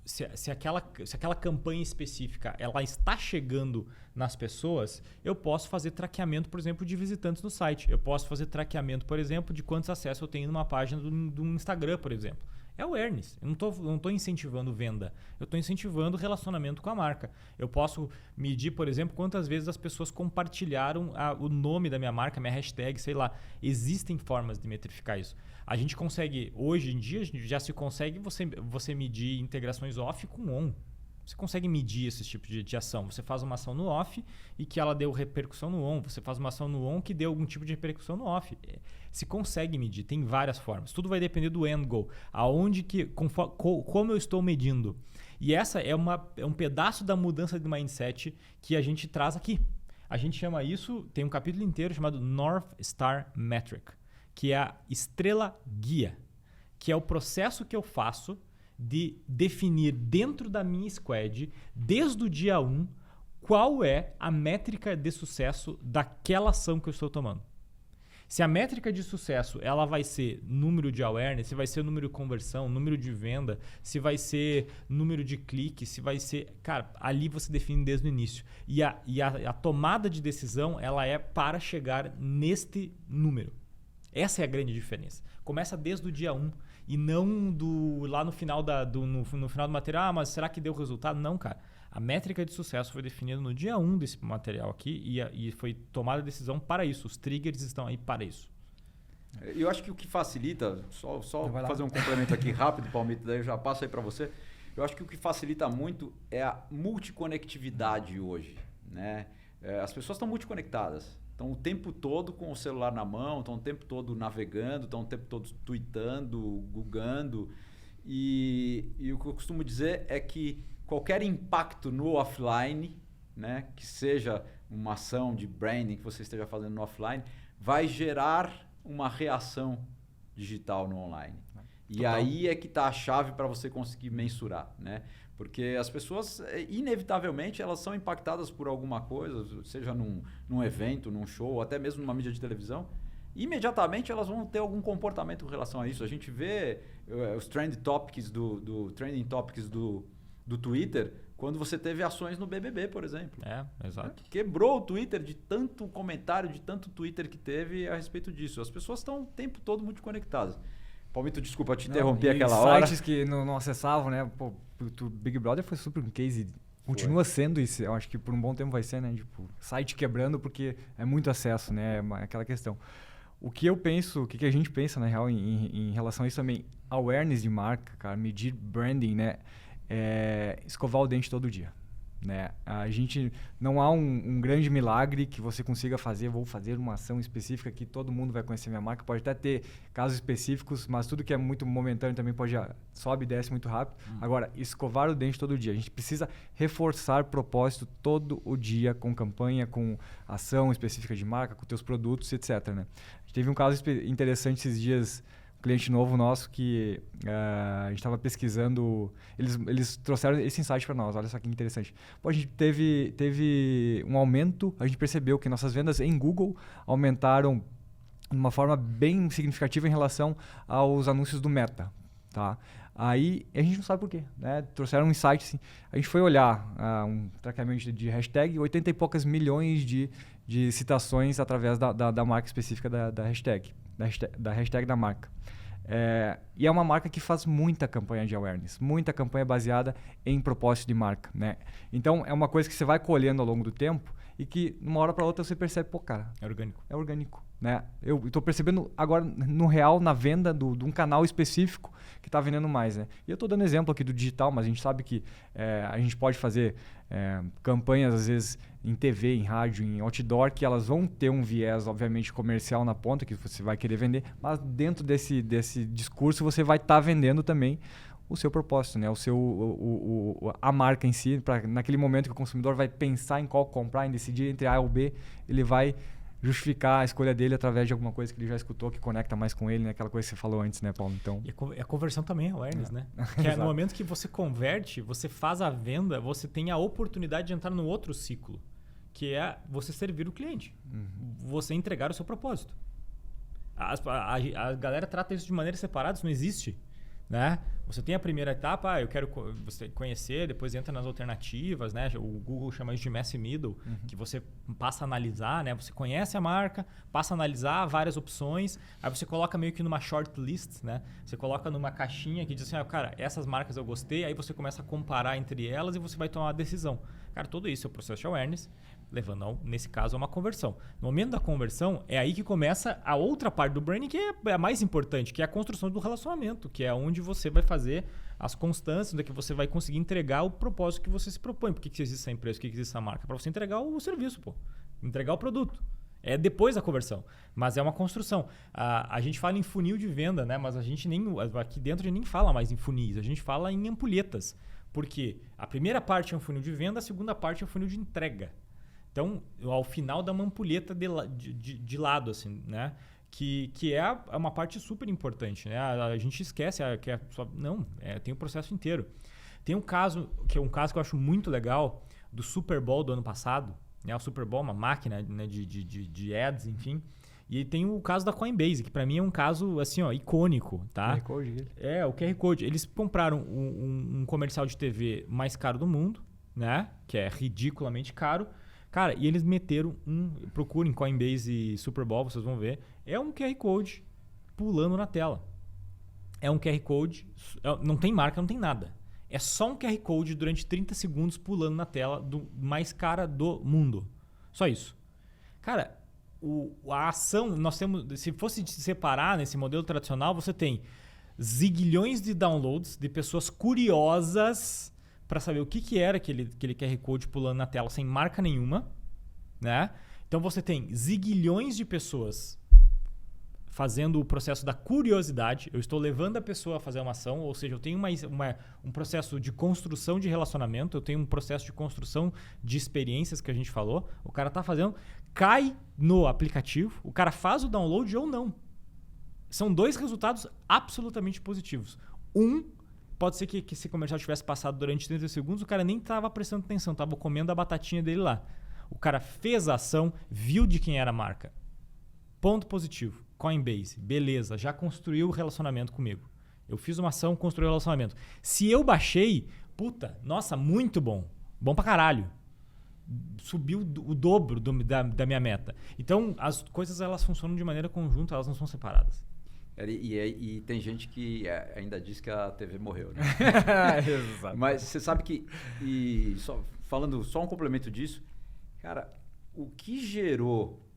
se aquela campanha específica ela está chegando nas pessoas, eu posso fazer traqueamento, por exemplo, de visitantes no site. Eu posso fazer traqueamento, por exemplo, de quantos acessos eu tenho numa página do Instagram, por exemplo. É awareness. Eu não estou incentivando venda. Eu estou incentivando relacionamento com a marca. Eu posso medir, por exemplo, quantas vezes as pessoas compartilharam o nome da minha marca, minha hashtag, sei lá. Existem formas de metrificar isso. A gente consegue, hoje em dia, já se consegue você medir integrações off com on. Você consegue medir esse tipo de ação. Você faz uma ação no off e que ela deu repercussão no on. Você faz uma ação no on que deu algum tipo de repercussão no off. Se consegue medir, tem várias formas. Tudo vai depender do end goal. Como eu estou medindo. E essa é um pedaço da mudança de mindset que a gente traz aqui. A gente chama isso, tem um capítulo inteiro chamado North Star Metric, que é a estrela guia, que é o processo que eu faço de definir dentro da minha squad, desde o dia 1, qual é a métrica de sucesso daquela ação que eu estou tomando. Se a métrica de sucesso ela vai ser número de awareness, se vai ser número de conversão, número de venda, se vai ser número de clique, se vai ser... Cara, ali você define desde o início. E a tomada de decisão ela é para chegar neste número. Essa é a grande diferença. Começa desde o dia 1 e não lá no final no final do material, mas será que deu resultado? Não, cara. A métrica de sucesso foi definida no dia 1 desse material aqui e foi tomada a decisão para isso. Os triggers estão aí para isso. Eu acho que o que facilita, só fazer um complemento aqui rápido, Palmito, daí eu já passo aí para você. Eu acho que o que facilita muito é a multiconectividade hoje, né? As pessoas estão multiconectadas. Estão o tempo todo com o celular na mão, estão o tempo todo navegando, estão o tempo todo tweetando, googando. E o que eu costumo dizer é que qualquer impacto no offline, né, que seja uma ação de branding que você esteja fazendo no offline, vai gerar uma reação digital no online. E aí é que está a chave para você conseguir mensurar, né? Porque as pessoas, inevitavelmente, elas são impactadas por alguma coisa, seja num evento, num show, ou até mesmo numa mídia de televisão. Imediatamente elas vão ter algum comportamento em relação a isso. A gente vê os Trending Topics do Twitter quando você teve ações no BBB, por exemplo. Exato. Quebrou o Twitter de tanto comentário, de tanto Twitter que teve a respeito disso. As pessoas estão o tempo todo muito conectadas. Palmito, desculpa, eu te interrompi aquela hora. Sites que não acessavam, né? Pô, o Big Brother foi super um case. Continua sendo isso. Eu acho que por um bom tempo vai ser, né? Tipo, site quebrando porque é muito acesso, né? É aquela questão. O que eu penso, o que a gente pensa, na real, em relação a isso também, awareness de marca, cara, medir branding, né? Escovar o dente todo dia, né? A gente não há um grande milagre que você consiga fazer, vou fazer uma ação específica que todo mundo vai conhecer minha marca, pode até ter casos específicos, mas tudo que é muito momentâneo também sobe e desce muito rápido. Agora, escovar o dente todo dia, a gente precisa reforçar propósito todo o dia com campanha, com ação específica de marca, com teus produtos, etc, né? A gente teve um caso interessante esses dias, cliente novo nosso que a gente estava pesquisando, eles trouxeram esse insight para nós, olha só que interessante. Pô, a gente teve um aumento, a gente percebeu que nossas vendas em Google aumentaram de uma forma bem significativa em relação aos anúncios do Meta, tá? Aí a gente não sabe por quê, né? Trouxeram um insight assim, a gente foi olhar um tratamento de hashtag, 80 e poucas milhões de citações através da marca específica da hashtag da marca. E é uma marca que faz muita campanha de awareness, muita campanha baseada em propósito de marca, né? Então, é uma coisa que você vai colhendo ao longo do tempo e que, de uma hora para outra, você percebe, pô, cara... É orgânico. É orgânico, né? Eu estou percebendo agora, no real, na venda de um canal específico que está vendendo mais, né? E eu estou dando exemplo aqui do digital, mas a gente sabe que a gente pode fazer campanhas, às vezes, em TV, em rádio, em outdoor, que elas vão ter um viés, obviamente, comercial na ponta, que você vai querer vender, mas dentro desse discurso você vai estar vendendo também o seu propósito, né? A marca em si, naquele momento que o consumidor vai pensar em qual comprar, em decidir entre A ou B, ele vai justificar a escolha dele através de alguma coisa que ele já escutou, que conecta mais com ele, né? Aquela coisa que você falou antes, né, Paulo? Então... E a conversão também é awareness, né? Que no momento que você converte, você faz a venda, você tem a oportunidade de entrar no outro ciclo, que é você servir o cliente. Você entregar o seu propósito. A galera trata isso de maneira separada, isso não existe. Né? Você tem a primeira etapa, eu quero você conhecer, depois entra nas alternativas, né? O Google chama isso de Mass Middle, que você passa a analisar, né? Você conhece a marca, passa a analisar várias opções, aí você coloca meio que numa shortlist, né? Você coloca numa caixinha que diz assim, cara, essas marcas eu gostei, aí você começa a comparar entre elas e você vai tomar uma decisão. Cara, tudo isso é o processo de awareness, levando, nesse caso, a uma conversão. No momento da conversão, é aí que começa a outra parte do branding, que é a mais importante, que é a construção do relacionamento, que é onde você vai fazer as constâncias, onde é que você vai conseguir entregar o propósito que você se propõe. Por que existe essa empresa? Por que existe essa marca? Para você entregar o serviço, entregar o produto. É depois da conversão, mas é uma construção. A gente fala em funil de venda, né? Mas a gente aqui dentro a gente nem fala mais em funis, a gente fala em ampulhetas. Porque a primeira parte é um funil de venda, a segunda parte é um funil de entrega. Então, ao final dá uma ampulheta de lado, assim, né? Que é uma parte super importante, né? A gente esquece que é só... Não, tem o processo inteiro. Tem um caso, que é um caso que eu acho muito legal, do Super Bowl do ano passado. Né? O Super Bowl é uma máquina, né, de ads, enfim. E tem o caso da Coinbase, que para mim é um caso assim, ó, icônico, tá? QR Code. O QR Code. Eles compraram um comercial de TV mais caro do mundo, né? Que é ridiculamente caro. Cara, e eles meteram procurem Coinbase Super Bowl, vocês vão ver. É um QR Code pulando na tela. É um QR Code, não tem marca, não tem nada. É só um QR Code durante 30 segundos pulando na tela do mais cara do mundo. Só isso. Cara, a ação, nós temos, se fosse separar nesse modelo tradicional, você tem zilhões de downloads de pessoas curiosas para saber o que era aquele QR Code pulando na tela sem marca nenhuma, né? Então você tem zilhões de pessoas fazendo o processo da curiosidade. Eu estou levando a pessoa a fazer uma ação, ou seja, eu tenho um processo de construção de relacionamento, eu tenho um processo de construção de experiências que a gente falou. O cara está fazendo, cai no aplicativo, o cara faz o download ou não. São dois resultados absolutamente positivos. Pode ser que esse comercial tivesse passado durante 30 segundos, o cara nem estava prestando atenção, estava comendo a batatinha dele lá. O cara fez a ação, viu de quem era a marca. Ponto positivo. Coinbase, beleza, já construiu o relacionamento comigo. Eu fiz uma ação, construí um relacionamento. Se eu baixei, puta, nossa, muito bom. Bom pra caralho. Subiu o dobro da minha meta. Então, as coisas elas funcionam de maneira conjunta, elas não são separadas. E tem gente que ainda diz que a TV morreu, né? Exato. Mas você sabe que, falando só um complemento disso, cara, o que gerou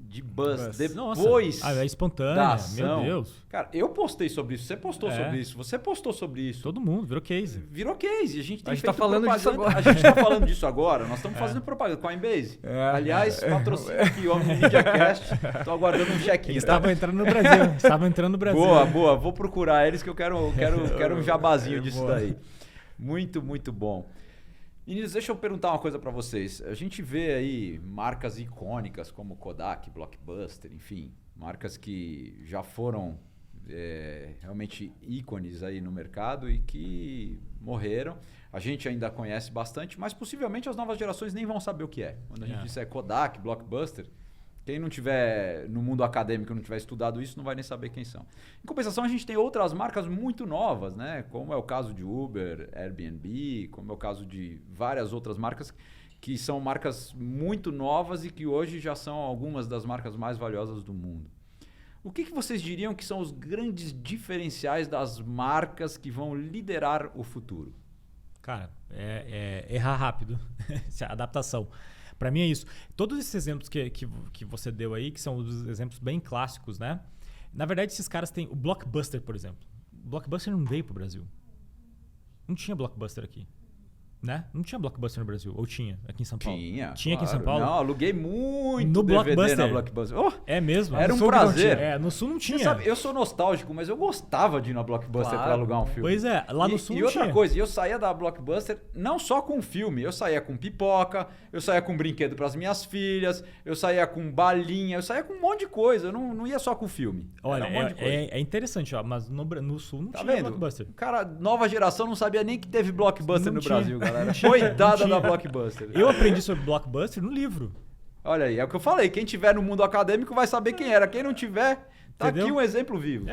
de buzz depois é espontânea, da ação, meu Deus. Cara, eu postei sobre isso, você postou sobre isso, você postou sobre isso. Todo mundo, virou case. Virou case. A gente tem tá falando disso agora. A gente tá falando disso agora. Nós estamos fazendo propaganda com a Coinbase. Aliás, patrocínio aqui, ó, no MediaCast. Tô aguardando um check-in. Eles estavam entrando no Brasil. Boa. Vou procurar eles que eu quero um jabazinho disso daí. Muito, muito bom. Meninos, deixa eu perguntar uma coisa para vocês. A gente vê aí marcas icônicas como Kodak, Blockbuster, enfim, marcas que já foram realmente ícones aí no mercado e que morreram. A gente ainda conhece bastante, mas possivelmente as novas gerações nem vão saber o que é. Quando a gente disser Kodak, Blockbuster, quem não tiver no mundo acadêmico, não tiver estudado isso, não vai nem saber quem são. Em compensação, a gente tem outras marcas muito novas, né? Como é o caso de Uber, Airbnb, como é o caso de várias outras marcas que são marcas muito novas e que hoje já são algumas das marcas mais valiosas do mundo. O que vocês diriam que são os grandes diferenciais das marcas que vão liderar o futuro? Cara, errar rápido, adaptação. Para mim é isso. Todos esses exemplos que você deu aí, que são os exemplos bem clássicos, né? Na verdade, esses caras têm... O Blockbuster, por exemplo. O Blockbuster não veio pro Brasil. Não tinha Blockbuster aqui. Né? Não tinha Blockbuster no Brasil. Ou tinha aqui em São Paulo? Tinha claro. Aqui em São Paulo? Não, aluguei muito no DVD Blockbuster. na Blockbuster. Oh, é mesmo? Era um prazer. No Sul não tinha. Você sabe, eu sou nostálgico, mas eu gostava de ir na Blockbuster para alugar um filme. Pois é, lá no Sul não tinha. E outra coisa, eu saía da Blockbuster não só com filme, eu saía com pipoca, eu saía com brinquedo para as minhas filhas, eu saía com balinha, eu saía com um monte de coisa, eu não ia só com filme. Olha, é interessante, ó, mas no Sul não tinha vendo? Blockbuster. Cara, nova geração não sabia nem que teve Blockbuster no Brasil, galera. Coitada da Blockbuster. Eu aprendi sobre Blockbuster no livro. Olha aí, é o que eu falei. Quem tiver no mundo acadêmico vai saber quem era. Quem não tiver, tá Entendeu? aqui um exemplo vivo.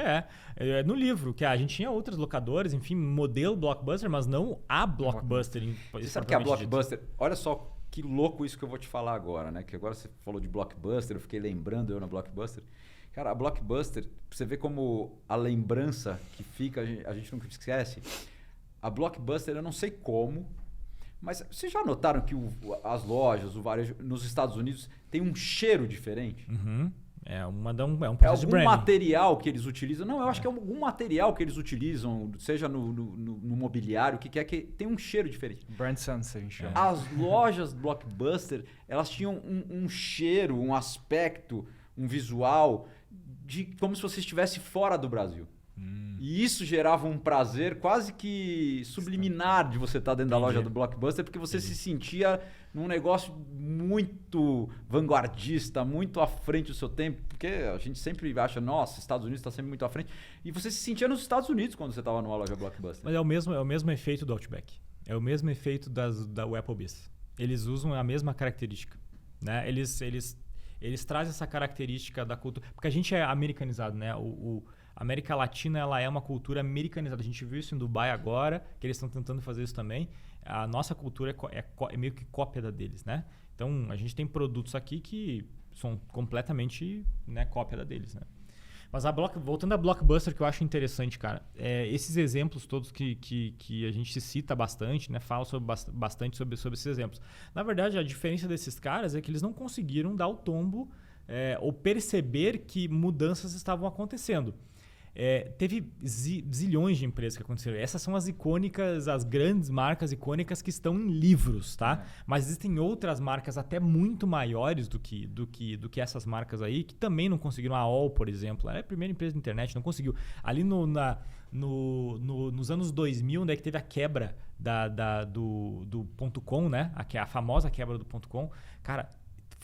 No livro, que a gente tinha outras locadoras, enfim, modelo Blockbuster, mas não a Blockbuster. Você sabe que a Blockbuster... Olha só que louco isso que eu vou te falar agora, né? Que agora você falou de Blockbuster, eu fiquei lembrando eu na Blockbuster. Cara, a Blockbuster, pra você ver como a lembrança que fica, a gente nunca esquece. A Blockbuster, eu não sei como... Mas vocês já notaram que as lojas, o varejo nos Estados Unidos tem um cheiro diferente? Uhum. É um processo de algum branding. material que eles utilizam? Não, eu acho que é algum material que eles utilizam, seja no mobiliário, o que quer que tem um cheiro diferente. Brand sense, a gente chama. As lojas Blockbuster, elas tinham um cheiro, um aspecto, um visual de como se você estivesse fora do Brasil. E isso gerava um prazer quase que subliminar de você estar dentro da loja do Blockbuster, porque você se sentia num negócio muito vanguardista, muito à frente do seu tempo, porque a gente sempre acha, nossa, Estados Unidos está sempre muito à frente. E você se sentia nos Estados Unidos quando você estava numa loja Blockbuster. Mas é o mesmo efeito do Outback. É o mesmo efeito da Applebee's. Eles usam a mesma característica. Né? Eles trazem essa característica da cultura... Porque a gente é americanizado, né? A América Latina ela é uma cultura americanizada. A gente viu isso em Dubai agora, que eles estão tentando fazer isso também. A nossa cultura é meio que cópia da deles, né? Então, a gente tem produtos aqui que são completamente, né, cópia da deles, né? Mas voltando à Blockbuster, que eu acho interessante, cara, esses exemplos todos que a gente se cita bastante, né, fala bastante sobre esses exemplos. Na verdade, a diferença desses caras é que eles não conseguiram dar o tombo ou perceber que mudanças estavam acontecendo. Teve zilhões de empresas que aconteceram. Essas são as icônicas, as grandes marcas icônicas que estão em livros, tá? Mas existem outras marcas até muito maiores do que essas marcas aí, que também não conseguiram. A AOL, por exemplo, é a primeira empresa de internet, não conseguiu. Ali nos anos 2000, onde é que teve a quebra do .com, né? A famosa quebra do .com, cara,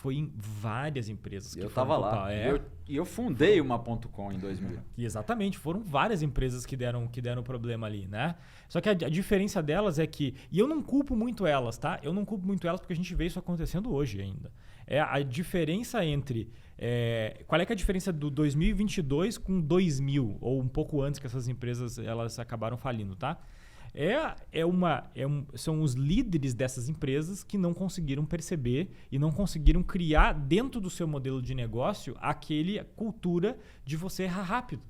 foi em várias empresas que Eu foram tava pro lá. pau. E eu fundei uma .com em 2000. E exatamente, foram várias empresas que deram problema ali, né? Só que a diferença delas é que... E eu não culpo muito elas, tá? Eu não culpo muito elas porque a gente vê isso acontecendo hoje ainda. É a diferença entre... qual é que é a diferença do 2022 com 2000? Ou um pouco antes que essas empresas elas acabaram falindo, tá? São os líderes dessas empresas que não conseguiram perceber e não conseguiram criar dentro do seu modelo de negócio aquele cultura de você errar rápido.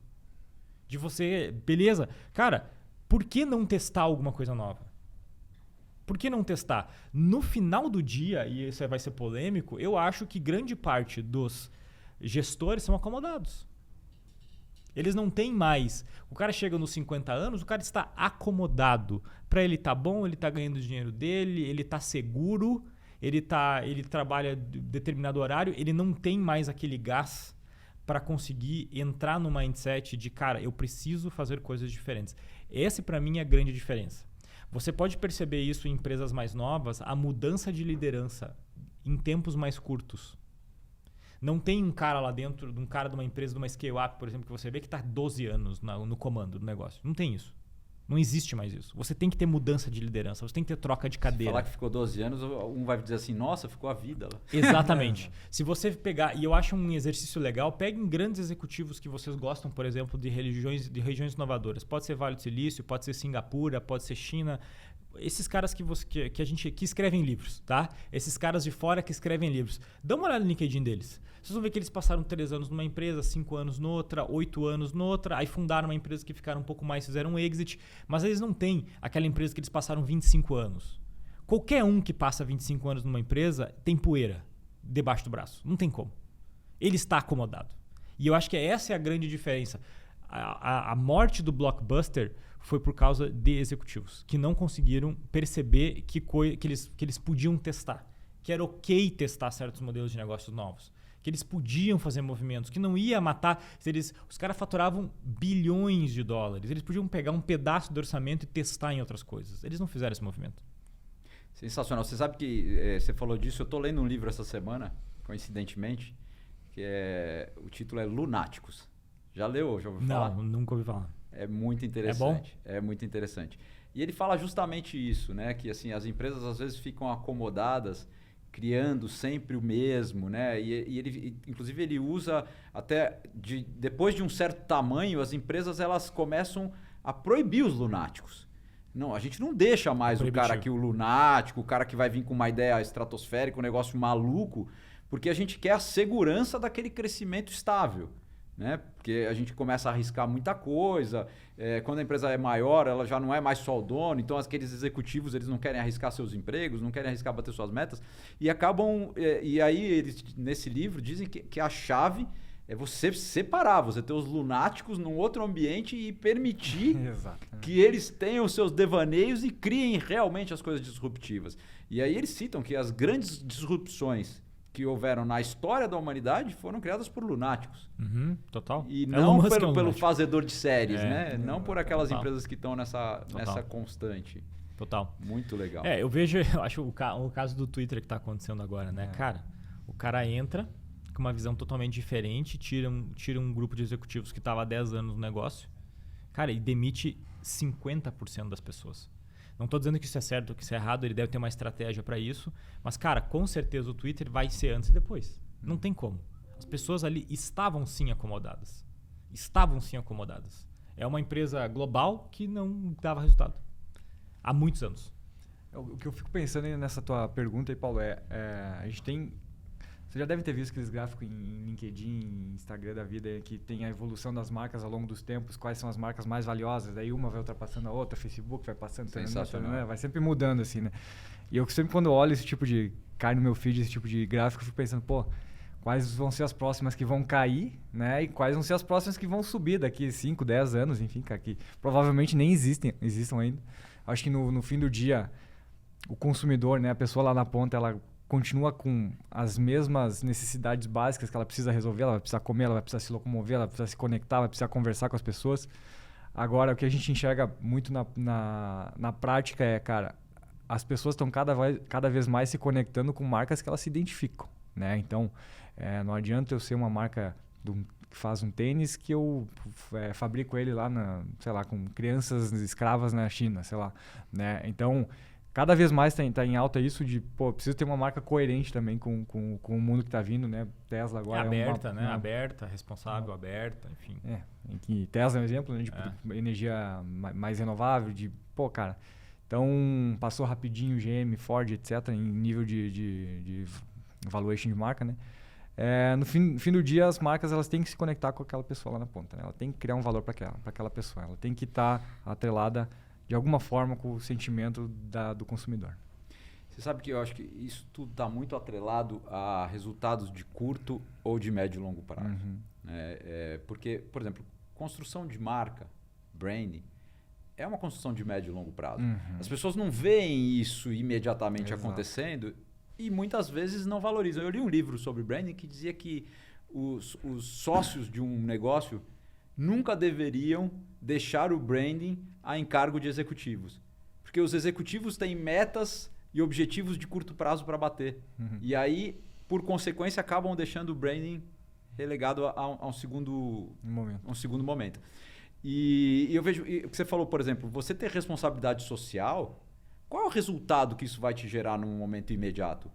De você... Beleza. Cara, por que não testar alguma coisa nova? Por que não testar? No final do dia, e isso vai ser polêmico, eu acho que grande parte dos gestores são acomodados. Eles não têm mais. O cara chega nos 50 anos, o cara está acomodado. Para ele tá bom, ele tá ganhando o dinheiro dele, ele tá seguro, ele trabalha determinado horário, ele não tem mais aquele gás para conseguir entrar no mindset de, cara, eu preciso fazer coisas diferentes. Essa, para mim, é a grande diferença. Você pode perceber isso em empresas mais novas, a mudança de liderança em tempos mais curtos. Não tem um cara lá dentro, um cara de uma empresa, de uma scale-up, por exemplo, que você vê que está 12 anos no comando do negócio. Não tem isso. Não existe mais isso. Você tem que ter mudança de liderança, você tem que ter troca de cadeira. Se falar que ficou 12 anos, um vai dizer assim, nossa, ficou a vida lá. Exatamente. Se você pegar, e eu acho um exercício legal, peguem grandes executivos que vocês gostam, por exemplo, de regiões inovadoras. Pode ser Vale do Silício, pode ser Singapura, pode ser China. Esses caras que escrevem livros, tá? Esses caras de fora que escrevem livros. Dá uma olhada no LinkedIn deles. Vocês vão ver que eles passaram 3 anos numa empresa, 5 anos noutra, 8 anos noutra, aí fundaram uma empresa que ficaram um pouco mais, fizeram um exit, mas eles não têm aquela empresa que eles passaram 25 anos. Qualquer um que passa 25 anos numa empresa tem poeira debaixo do braço. Não tem como. Ele está acomodado. E eu acho que essa é a grande diferença. A morte do Blockbuster foi por causa de executivos que não conseguiram perceber que eles podiam testar, que era ok testar certos modelos de negócios novos, que eles podiam fazer movimentos, que não ia matar. Os caras faturavam bilhões de dólares, eles podiam pegar um pedaço do orçamento e testar em outras coisas. Eles não fizeram esse movimento. Sensacional. Você sabe que você falou disso, eu estou lendo um livro essa semana, coincidentemente, que o título é Lunáticos. Já leu? Já ouviu falar? Não, nunca ouvi falar. É muito interessante. É muito interessante. E ele fala justamente isso, né? Que assim, as empresas às vezes ficam acomodadas, criando sempre o mesmo, né? E ele, inclusive, ele usa até depois de um certo tamanho, as empresas elas começam a proibir os lunáticos. Não, a gente não deixa mais o cara que o lunático, o cara que vai vir com uma ideia estratosférica, um negócio maluco, porque a gente quer a segurança daquele crescimento estável. Né? Porque a gente começa a arriscar muita coisa, quando a empresa é maior, ela já não é mais só o dono, então aqueles executivos eles não querem arriscar seus empregos, não querem arriscar bater suas metas, e acabam, e aí eles nesse livro dizem que a chave é você separar, você ter os lunáticos num outro ambiente e permitir que eles tenham seus devaneios e criem realmente as coisas disruptivas. E aí eles citam que as grandes disrupções que houveram na história da humanidade foram criadas por lunáticos. Total. E não pelo fazedor de séries, né? Não por aquelas total. Empresas que estão nessa constante. Total. Muito legal. Eu acho o caso do Twitter que está acontecendo agora, né? Cara, o cara entra com uma visão totalmente diferente, tira um grupo de executivos que estava há 10 anos no negócio, cara, e demite 50% das pessoas. Não estou dizendo que isso é certo ou que isso é errado, ele deve ter uma estratégia para isso, mas, cara, com certeza o Twitter vai ser antes e depois. Não tem como. As pessoas ali estavam sim acomodadas. É uma empresa global que não dava resultado. Há muitos anos. O que eu fico pensando nessa tua pergunta aí, Paulo, a gente tem... Você já deve ter visto aqueles gráficos em LinkedIn, Instagram da vida, que tem a evolução das marcas ao longo dos tempos, quais são as marcas mais valiosas, daí uma vai ultrapassando a outra, Facebook vai passando, vai sempre mudando assim, né? E eu sempre quando olho esse tipo de... cai no meu feed esse tipo de gráfico, eu fico pensando, quais vão ser as próximas que vão cair, né? E quais vão ser as próximas que vão subir daqui 5, 10 anos, enfim, que provavelmente nem existam ainda. Acho que no fim do dia, o consumidor, né, a pessoa lá na ponta, ela continua com as mesmas necessidades básicas que ela precisa resolver, ela vai precisar comer, ela vai precisar se locomover, ela vai precisar se conectar, vai precisar conversar com as pessoas. Agora, o que a gente enxerga muito na prática cara, as pessoas estão cada vez mais se conectando com marcas que elas se identificam. né? Então, não adianta eu ser uma marca que faz um tênis que eu fabrico ele lá, sei lá, com crianças escravas na China, sei lá, né? Então, cada vez mais tá em alta isso de, preciso ter uma marca coerente também com o mundo que está vindo, né? Tesla agora aberta, né? Aberta, responsável, aberta, enfim. Em que Tesla é um exemplo, né? De energia mais renovável, cara. Então, passou rapidinho GM, Ford, etc., em nível de valuation de marca, né? No fim do dia, as marcas elas têm que se conectar com aquela pessoa lá na ponta, né? Ela tem que criar um valor para aquela pessoa. Ela tem que estar atrelada de alguma forma com o sentimento do consumidor. Você sabe que eu acho que isso tudo está muito atrelado a resultados de curto ou de médio e longo prazo. Uhum. Porque, por exemplo, construção de marca, branding, é uma construção de médio e longo prazo. Uhum. As pessoas não veem isso imediatamente Exato. acontecendo e muitas vezes não valorizam. Eu li um livro sobre branding que dizia que os sócios de um negócio nunca deveriam deixar o branding a encargo de executivos. Porque os executivos têm metas e objetivos de curto prazo para bater. Uhum. E aí, por consequência, acabam deixando o branding relegado a um segundo momento. E eu vejo o que você falou, por exemplo, você ter responsabilidade social, qual é o resultado que isso vai te gerar num momento imediato?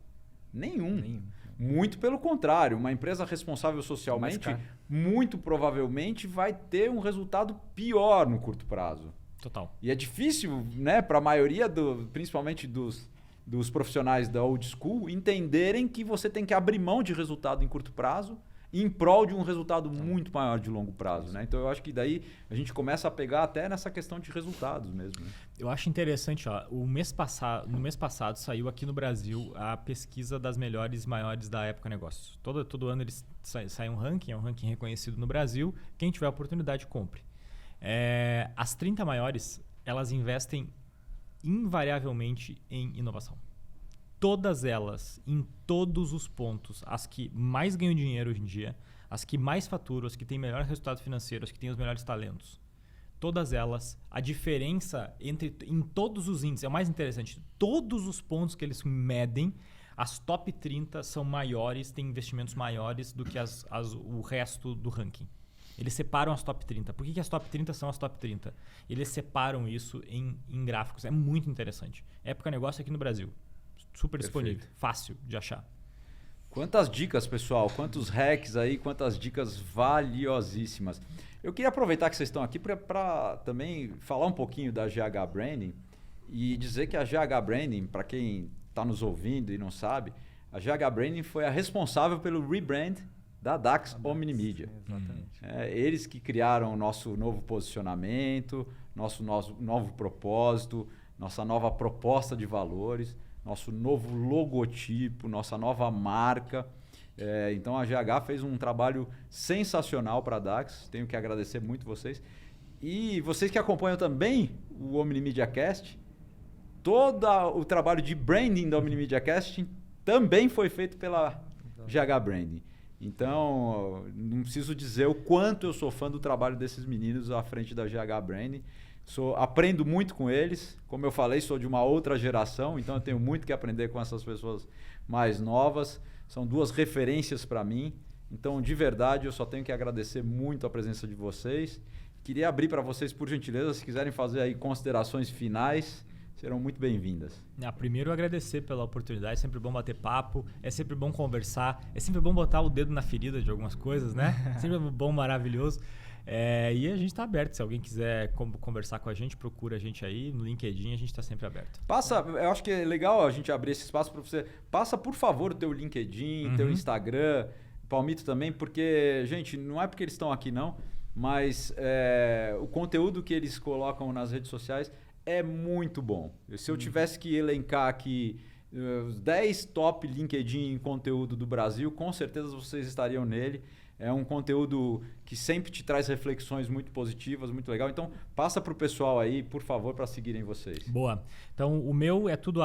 Nenhum. Muito pelo contrário, uma empresa responsável socialmente, muito provavelmente vai ter um resultado pior no curto prazo. Total. E é difícil, né, para a maioria, principalmente dos profissionais da old school, entenderem que você tem que abrir mão de resultado em curto prazo em prol de um resultado muito maior de longo prazo, né? Então eu acho que daí a gente começa a pegar até nessa questão de resultados mesmo, né? Eu acho interessante, no mês passado saiu aqui no Brasil a pesquisa das melhores e maiores da Época Negócios. Todo ano eles saem um ranking, é um ranking reconhecido no Brasil. Quem tiver a oportunidade, compre. As 30 maiores, elas investem invariavelmente em inovação. Todas elas, em todos os pontos, as que mais ganham dinheiro hoje em dia, as que mais faturam, as que têm melhor resultado financeiro, as que têm os melhores talentos. Todas elas, a diferença em todos os índices, é o mais interessante, todos os pontos que eles medem, as top 30 são maiores, têm investimentos maiores do que o resto do ranking. Eles separam as top 30. Por que as top 30 são as top 30? Eles separam isso em gráficos. É muito interessante. Época Negócio aqui no Brasil. Super disponível, fácil de achar. Quantas dicas, pessoal, quantos hacks aí, quantas dicas valiosíssimas. Eu queria aproveitar que vocês estão aqui para também falar um pouquinho da GH Branding e dizer que a GH Branding, para quem está nos ouvindo e não sabe, a GH Branding foi a responsável pelo rebrand da Dax Omnimedia. Exatamente. Eles que criaram o nosso novo posicionamento, nosso novo propósito, nossa nova proposta de valores, nosso novo logotipo, nossa nova marca. Então a GH fez um trabalho sensacional para a Dax. Tenho que agradecer muito vocês. E vocês que acompanham também o Omnimedia Cast, todo o trabalho de branding da Omnimedia Cast também foi feito pela GH Branding. Então, não preciso dizer o quanto eu sou fã do trabalho desses meninos à frente da GH Branding. Aprendo muito com eles. Como eu falei, sou de uma outra geração, então eu tenho muito que aprender com essas pessoas mais novas. São duas referências para mim. Então, de verdade, eu só tenho que agradecer muito a presença de vocês. Queria abrir para vocês, por gentileza, se quiserem fazer aí considerações finais, serão muito bem-vindas. Primeiro, agradecer pela oportunidade. É sempre bom bater papo, é sempre bom conversar, é sempre bom botar o dedo na ferida de algumas coisas, né? Sempre bom, maravilhoso. E a gente está aberto. Se alguém quiser conversar com a gente, procura a gente aí no LinkedIn, a gente está sempre aberto. Eu acho que é legal a gente abrir esse espaço para você. Passa, por favor, o teu LinkedIn, teu Instagram, Palmito também, porque, gente, não é porque eles estão aqui não, mas o conteúdo que eles colocam nas redes sociais é muito bom. Se eu tivesse que elencar aqui os 10 top LinkedIn em conteúdo do Brasil, com certeza vocês estariam nele. É um conteúdo que sempre te traz reflexões muito positivas, muito legal. Então, passa para o pessoal aí, por favor, para seguirem vocês. Boa. Então, o meu é tudo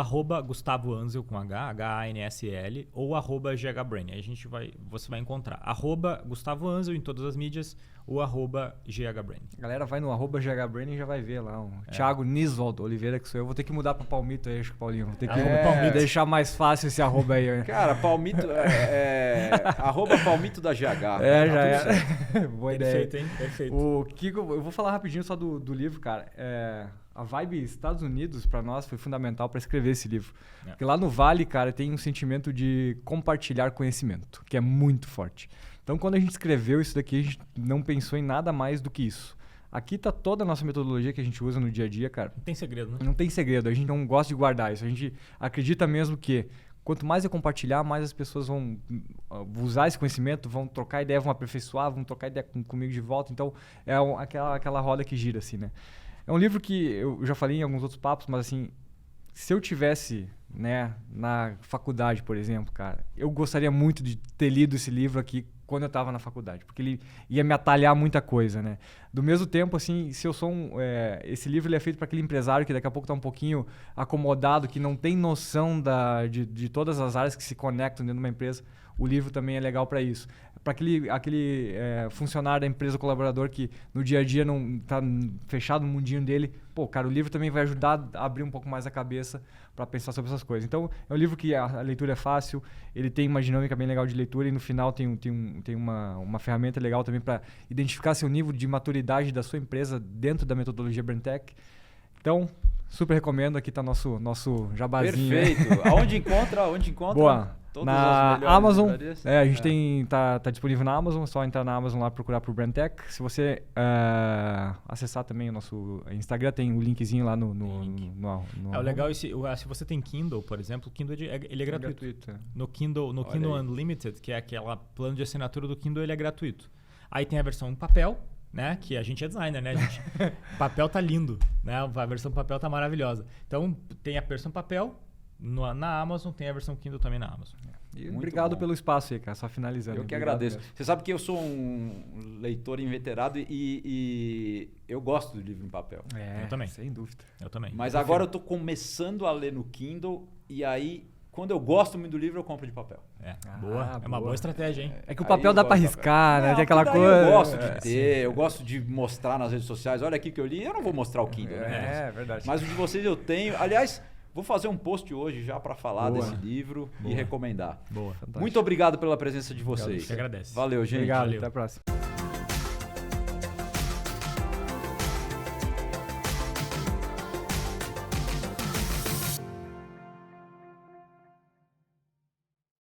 @Gustavo Ansel com H-A-N-S-L, ou @GHBrain. Aí você vai encontrar @Gustavo Ansel em todas as mídias, ou @GHBrain. A galera vai no @GHBrain e já vai ver lá. Thiago Niswald Oliveira, que sou eu. Vou ter que mudar pra Palmito aí, acho que, Paulinho. Vou ter que deixar mais fácil esse arroba aí. Cara, Palmito @Palmito da GH. Já é. Boa ideia. Perfeito, hein? Perfeito. O Kiko, eu vou falar rapidinho só do livro, cara. A vibe Estados Unidos, pra nós, foi fundamental pra escrever esse livro. Porque lá no Vale, cara, tem um sentimento de compartilhar conhecimento, que é muito forte. Então, quando a gente escreveu isso daqui, a gente não pensou em nada mais do que isso. Aqui tá toda a nossa metodologia que a gente usa no dia a dia, cara. Não tem segredo, né? Não tem segredo, a gente não gosta de guardar isso. A gente acredita mesmo que quanto mais eu compartilhar, mais as pessoas vão usar esse conhecimento, vão trocar ideia, vão aperfeiçoar, vão trocar ideia comigo de volta. Então, é aquela roda que gira, assim, né? É um livro que eu já falei em alguns outros papos, mas assim, se eu tivesse, né, na faculdade, por exemplo, cara, eu gostaria muito de ter lido esse livro aqui quando eu estava na faculdade, porque ele ia me atalhar muita coisa, né? Do mesmo tempo, assim, se eu sou esse livro ele é feito para aquele empresário que daqui a pouco está um pouquinho acomodado, que não tem noção de todas as áreas que se conectam dentro de uma empresa. O livro também é legal para isso. Para aquele funcionário da empresa, colaborador que no dia a dia não está fechado no mundinho dele, pô, cara, o livro também vai ajudar a abrir um pouco mais a cabeça para pensar sobre essas coisas. Então, é um livro que a leitura é fácil, ele tem uma dinâmica bem legal de leitura e no final tem uma ferramenta legal também para identificar seu nível de maturidade da sua empresa dentro da metodologia BrainTech. Então, super recomendo. Aqui está nosso jabazinho. Perfeito. Aonde encontra? Boa. Todas na as melhores Amazon, livrarias? a gente tá disponível na Amazon, é só entrar na Amazon lá e procurar por BrainTech. Se você acessar também o nosso Instagram, tem o linkzinho lá no o legal é se você tem Kindle, por exemplo, o Kindle ele é gratuito. No Kindle Unlimited, que é aquela plano de assinatura do Kindle, ele é gratuito. Aí tem a versão em papel, né? Que a gente é designer, né? Papel tá lindo, né? A versão papel tá maravilhosa. Então tem a versão papel na Amazon, tem a versão Kindle também na Amazon. Obrigado pelo espaço aí, cara. Só finalizando. Eu que agradeço. Você sabe que eu sou um leitor inveterado e eu gosto do livro em papel. Eu também. Sem dúvida. Eu também. Mas agora eu tô começando a ler no Kindle e aí, quando eu gosto muito do livro, eu compro de papel. Boa. É uma boa estratégia, hein? É que o papel dá pra arriscar, né? Tem aquela daí coisa. Eu gosto de ter, eu gosto de mostrar nas redes sociais. Olha aqui que eu li, eu não vou mostrar o Kindle, né? É verdade. Mas o de vocês eu tenho. Aliás, vou fazer um post hoje já para falar Boa. desse livro e recomendar. Boa. Fantástico. Muito obrigado pela presença de vocês. Eu que agradeço. Valeu, gente. Obrigado, Valeu. até a próxima.